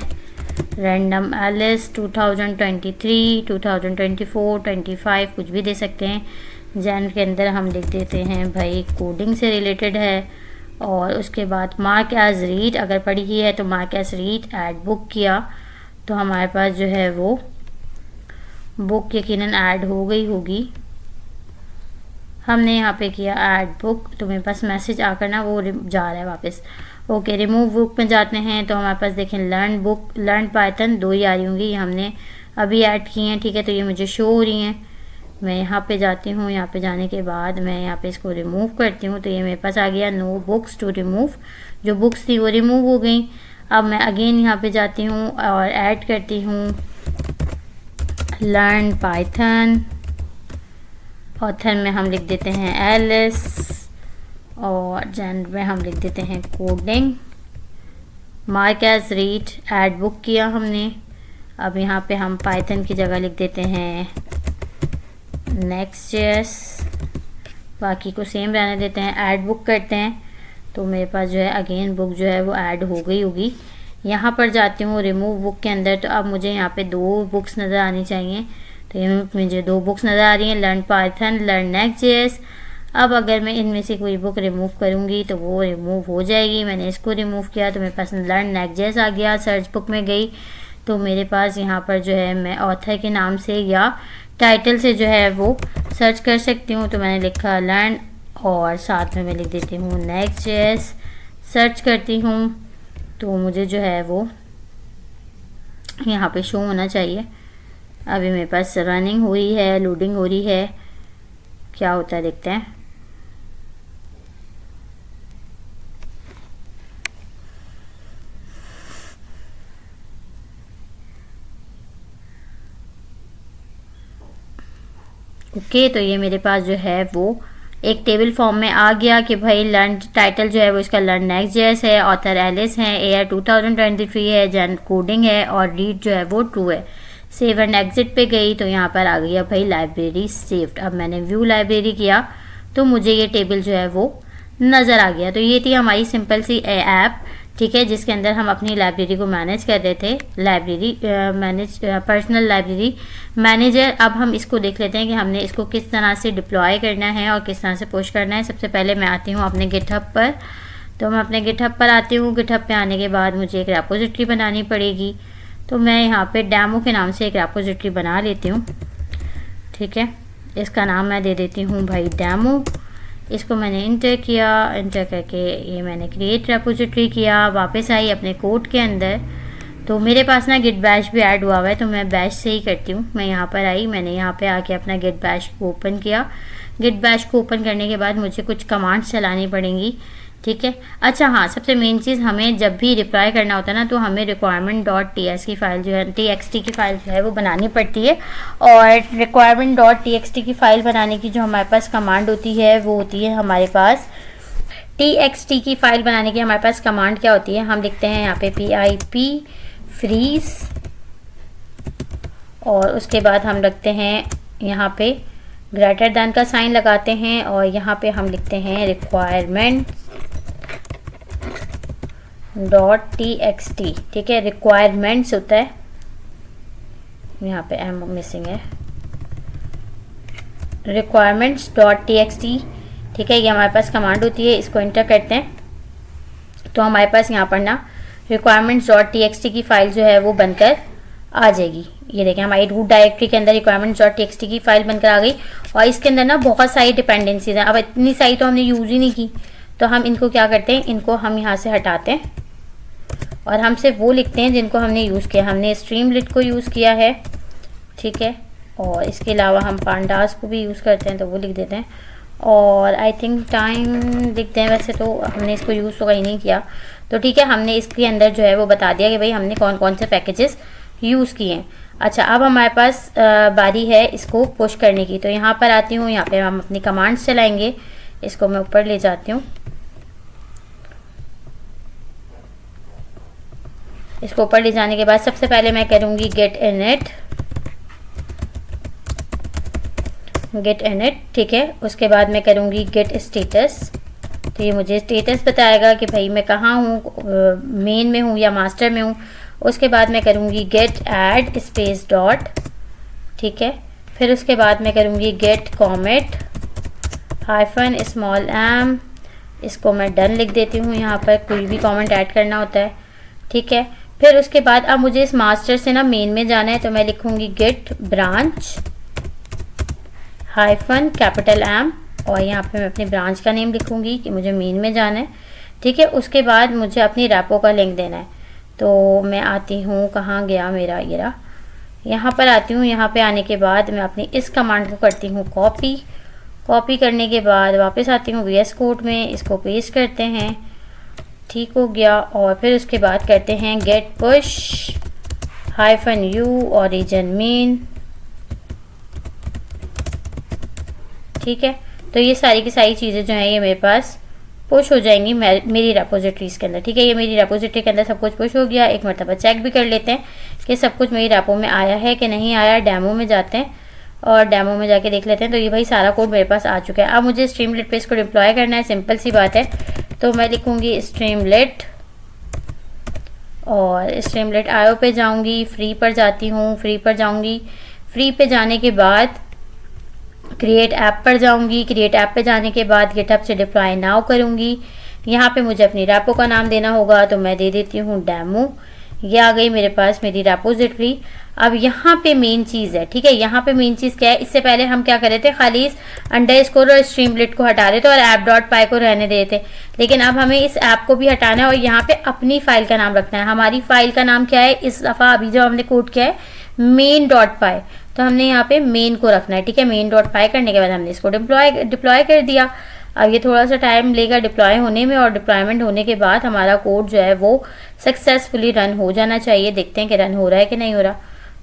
रैंडम एलिस 2023, 2024, 25 कुछ भी दे सकते हैं। जैन के अंदर हम लिख देते हैं भाई कोडिंग से रिलेटेड है। और उसके बाद मार्क एज रीड, अगर पढ़ी ही है तो mark as read. Add book किया तो हमारे पास जो है वो बुक यकीनन ऐड हो गई होगी। हमने यहाँ पे किया ऐड बुक, तो मेरे पास मैसेज आकर ना वो जा रहा है वापस। ओके, रिमूव बुक में जाते हैं तो हमारे पास देखें लर्न बुक, लर्न पाइथन 2 ही आ रही होंगी, ये हमने अभी ऐड की हैं। ठीक है, तो ये मुझे शो हो रही हैं। मैं यहाँ पे जाती हूँ, यहाँ पे जाने के बाद मैं यहाँ पे इसको रिमूव करती हूँ, तो ये मेरे पास आ गया नो बुक्स टू रिमूव। जो बुक्स थी वो रिमूव हो गई। अब मैं अगेन यहाँ पे जाती हूँ और ऐड करती हूँ लर्न पाइथन। ऑथर में हम लिख देते हैं एलिस, और जेंडर में हम लिख देते हैं coding. Mark as read, add book किया हमने। अब यहाँ पे हम पाइथन की जगह लिख देते हैं नेक्स्ट जेएस, बाकी को सेम रहने देते हैं। ऐड बुक करते हैं तो मेरे पास जो है अगेन बुक जो है वो ऐड हो गई होगी। यहाँ पर जाती हूँ रिमूव बुक के अंदर, तो अब मुझे यहाँ पे 2 बुक्स नज़र आनी चाहिए। तो ये मुझे 2 बुक्स नज़र आ रही हैं, learn Python, learn next JS. अब अगर मैं इनमें से कोई बुक रिमूव करूँगी तो वो रिमूव हो जाएगी। मैंने इसको रिमूव किया तो मेरे पास लर्न नेक्स्ट जेएस आ गया। सर्च बुक में गई तो मेरे पास यहाँ पर जो है मैं ऑथर के नाम से या टाइटल से जो है वो सर्च कर सकती हूँ। तो मैंने लिखा लर्न और साथ में मैं लिख देती हूँ नेक्स्ट जेएस, सर्च करती हूँ तो मुझे जो है वो यहाँ पे शो होना चाहिए। अभी मेरे पास रनिंग हो रही है, लोडिंग हो रही है, क्या होता है देखते हैं। ओके, तो ये मेरे पास जो है वो एक टेबल फॉर्म में आ गया कि भाई लर्न टाइटल जो है वो इसका लर्न नेक्स्ट जेएस है, ऑथर एलिस है, ईयर 2023 है, जन कोडिंग है और रीड जो है वो ट्रू है। सेव एंड एग्जिट पे गई तो यहाँ पर आ गया भाई लाइब्रेरी सेव्ड। अब मैंने व्यू लाइब्रेरी किया तो मुझे ये टेबल जो है वो नज़र आ गया। तो ये थी हमारी सिंपल सी ऐप, ठीक है, जिसके अंदर हम अपनी लाइब्रेरी को मैनेज कर रहे थे। Library personal library manager. अब हम इसको देख लेते हैं कि हमने इसको किस तरह से डिप्लॉय करना है और किस तरह से पुश करना है। सबसे पहले मैं आती हूँ अपने गिटहब पर। तो मैं अपने गिटहब पर आती हूँ। गिटहब पे आने के बाद मुझे एक रेपोजिटरी बनानी पड़ेगी। तो मैं यहाँ पे डेमो के नाम से एक रेपोजिटरी बना लेती हूँ, ठीक है। इसका नाम मैं दे देती हूँ भाई डेमो। इसको मैंने इंटर किया, इंटर करके ये मैंने क्रिएट रेपोजिटरी किया। वापस आई अपने कोड के अंदर तो मेरे पास ना गिट बैश भी ऐड हुआ हुआ है तो मैं बैश से ही करती हूँ। मैं यहाँ पर आई, मैंने यहाँ पे आके अपना गिट बैश को ओपन किया। गिट बैश को ओपन करने के बाद मुझे कुछ कमांड्स चलानी पड़ेंगी, ठीक है। अच्छा हाँ, सबसे मेन चीज़, हमें जब भी रिप्लाई करना होता है ना तो हमें requirement.ts की फ़ाइल जो है txt की फ़ाइल जो है वो बनानी पड़ती है। और requirement.txt की फ़ाइल बनाने की जो हमारे पास कमांड होती है वो होती है हमारे पास txt की फ़ाइल बनाने की हमारे पास कमांड क्या होती है। हम लिखते हैं यहाँ पे pip freeze और उसके बाद हम रखते हैं यहाँ पे ग्रेटर दैन का साइन लगाते हैं और यहाँ पे हम लिखते हैं requirement.txt, ठीक है। रिक्वायरमेंट्स होता है, यहाँ पे एम मिसिंग है, requirements.txt, ठीक है। ये हमारे पास कमांड होती है। इसको इंटर करते हैं तो हमारे पास यहाँ पर ना requirements.txt की फ़ाइल जो है वो बनकर आ जाएगी। ये देखें हमारी रूट डायरेक्टरी के अंदर requirements.txt की फ़ाइल बनकर आ गई। और इसके अंदर ना बहुत सारी डिपेंडेंसीज हैं। अब इतनी सारी तो हमने यूज़ ही नहीं की, तो हम इनको क्या करते हैं, इनको हम यहाँ से हटाते हैं और हम सिर्फ वो लिखते हैं जिनको हमने यूज़ किया। हमने स्ट्रीमलिट को यूज़ किया है, ठीक है। और इसके अलावा हम पांडास को भी यूज़ करते हैं तो वो लिख देते हैं। और आई थिंक टाइम लिखते हैं, वैसे तो हमने इसको यूज़ तो कहीं नहीं किया, तो ठीक है। हमने इसके अंदर जो है वो बता दिया कि भाई हमने कौन कौन से पैकेजेस यूज़ किए हैं। अच्छा, अब हमारे पास बारी है इसको पुश करने की। तो यहाँ पर आती हूँ, यहाँ पे हम अपनी कमांड्स चलाएंगे। इसको मैं ऊपर ले जाती हूँ। इसको ऊपर ले जाने के बाद सबसे पहले मैं करूँगी गेट इनिट, ठीक है। उसके बाद मैं करूँगी गेट स्टेटस। तो ये मुझे स्टेटस बताएगा कि भाई मैं कहाँ हूँ, मेन में हूँ या मास्टर में हूँ। उसके बाद मैं करूँगी गेट ऐड स्पेस डॉट, ठीक है। फिर उसके बाद मैं करूँगी git commit hyphen small M. इसको मैं डन लिख देती हूँ। यहाँ पर कोई भी कमेंट ऐड करना होता है, ठीक है। फिर उसके बाद अब मुझे इस मास्टर से ना मेन में जाना है तो मैं लिखूँगी git branch hyphen capital M और यहाँ पे मैं अपनी ब्रांच का नेम लिखूँगी कि मुझे मेन में जाना है, ठीक है। उसके बाद मुझे अपनी रैपो का लिंक देना है। तो मैं आती हूँ, कहाँ गया मेरा ये रहा, यहाँ पर आती हूँ। यहाँ पे आने के बाद मैं अपनी इस कमांड को करती हूँ कॉपी करने के बाद वापस आती हूँ VS कोड में, इसको पेस्ट करते हैं, ठीक हो गया। और फिर उसके बाद करते हैं git push hyphen U origin main, ठीक है। तो ये सारी की सारी चीज़ें जो हैं ये मेरे पास पुश हो जाएंगी मेरी रेपोजिटरीज़ के अंदर, ठीक है। ये मेरी रेपोजिटरी के अंदर सब कुछ पुश हो गया। एक मरतबा चेक भी कर लेते हैं कि सब कुछ मेरी रेपो में आया है कि नहीं आया। डेमो में जाते हैं और डेमो में जाके देख लेते हैं। तो ये भाई सारा कोड मेरे पास आ चुका है। अब मुझे स्ट्रीमलेट पे इसको डिप्लॉय करना है, सिंपल सी बात है। तो मैं लिखूँगी स्ट्रीमलेट और स्ट्रीमलेट आयो पे जाऊँगी, फ्री पर जाती हूँ, फ्री पर जाऊँगी। फ्री पे जाने के बाद क्रिएट ऐप पर जाऊँगी, क्रिएट ऐप पे जाने के बाद गिटहब से डिप्लॉय नाउ करूँगी। यहाँ पे मुझे अपनी रैपो का नाम देना होगा, तो मैं दे देती हूँ डेमो। ये आ गई मेरे पास मेरी रेपोजिटरी। अब यहाँ पे मेन चीज़ है, ठीक है। यहाँ पे मेन चीज़ क्या है, इससे पहले हम क्या कर रहे थे, खाली इस अंडरस्कोर और स्ट्रीमलेट को हटा रहे थे और app.py को रहने दे रहे थे। लेकिन अब हमें इस ऐप को भी हटाना है और यहाँ पे अपनी फाइल का नाम रखना है। हमारी फाइल का नाम क्या है इस दफ़ा, अभी जो हमने कोड किया है main.py, तो हमने यहाँ पे मेन को रखना है, ठीक है। main.py करने के बाद हमने इसको डिप्लॉय कर दिया। अब ये थोड़ा सा टाइम लेगा डिप्लॉय होने में, और डिप्लॉयमेंट होने के बाद हमारा कोड जो है वो सक्सेसफुली रन हो जाना चाहिए। देखते हैं कि रन हो रहा है कि नहीं हो रहा।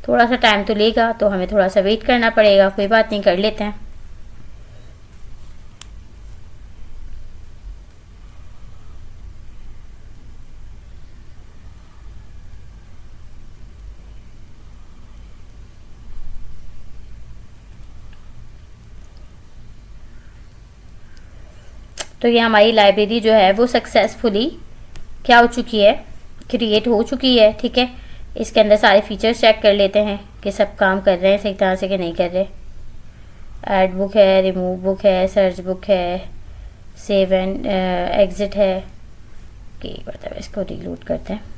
थोड़ा सा टाइम तो लेगा, तो हमें थोड़ा सा वेट करना पड़ेगा, कोई बात नहीं, कर लेते हैं। तो ये हमारी लाइब्रेरी जो है वो सक्सेसफुली क्या हो चुकी है, क्रिएट हो चुकी है, ठीक है। इसके अंदर सारे फीचर्स चेक कर लेते हैं कि सब काम कर रहे हैं सही तरह से कि नहीं कर रहे। ऐड बुक है, रिमूव बुक है, सर्च बुक है, सेव एंड एग्जिट है कि मतलब इसको रिलोड करते हैं।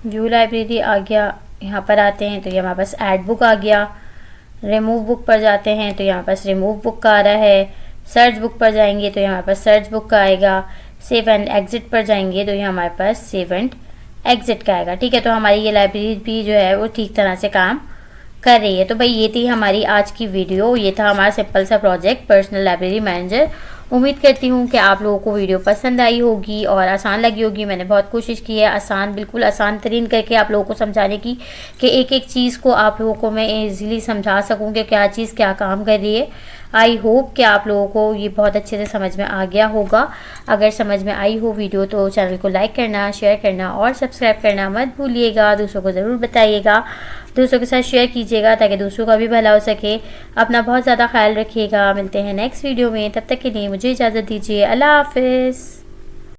व्यू लाइब्रेरी आ गया, यहाँ पर आते हैं तो ये हमारे पास ऐड बुक आ गया। रिमूव बुक पर जाते हैं तो यहाँ पास रिमूव बुक का आ रहा है। सर्च बुक पर जाएंगे तो यहाँ पास सर्च बुक का आएगा। सेव एंड एग्जिट पर जाएंगे तो ये हमारे पास सेव एंड एग्जिट का आएगा, ठीक है। तो हमारी ये लाइब्रेरी भी जो है वो ठीक तरह से काम कर रही है। तो भाई ये थी हमारी आज की वीडियो, ये था हमारा सिंपल सा प्रोजेक्ट पर्सनल लाइब्रेरी मैनेजर। उम्मीद करती हूँ कि आप लोगों को वीडियो पसंद आई होगी और आसान लगी होगी। मैंने बहुत कोशिश की है आसान, बिल्कुल आसान तरीन करके आप लोगों को समझाने की, कि एक एक चीज़ को आप लोगों को मैं ईजिली समझा सकूँ कि क्या चीज़ क्या काम कर रही है। आई होप कि आप लोगों को ये बहुत अच्छे से समझ में आ गया होगा। अगर समझ में आई हो वीडियो तो चैनल को लाइक करना, शेयर करना और सब्सक्राइब करना मत भूलिएगा। दूसरों को ज़रूर बताइएगा, दूसरों के साथ शेयर कीजिएगा ताकि दूसरों का भी भला हो सके। अपना बहुत ज़्यादा ख्याल रखिएगा। मिलते हैं नेक्स्ट वीडियो में, तब तक के लिए मुझे इजाज़त दीजिए। अल्लाह हाफिज़।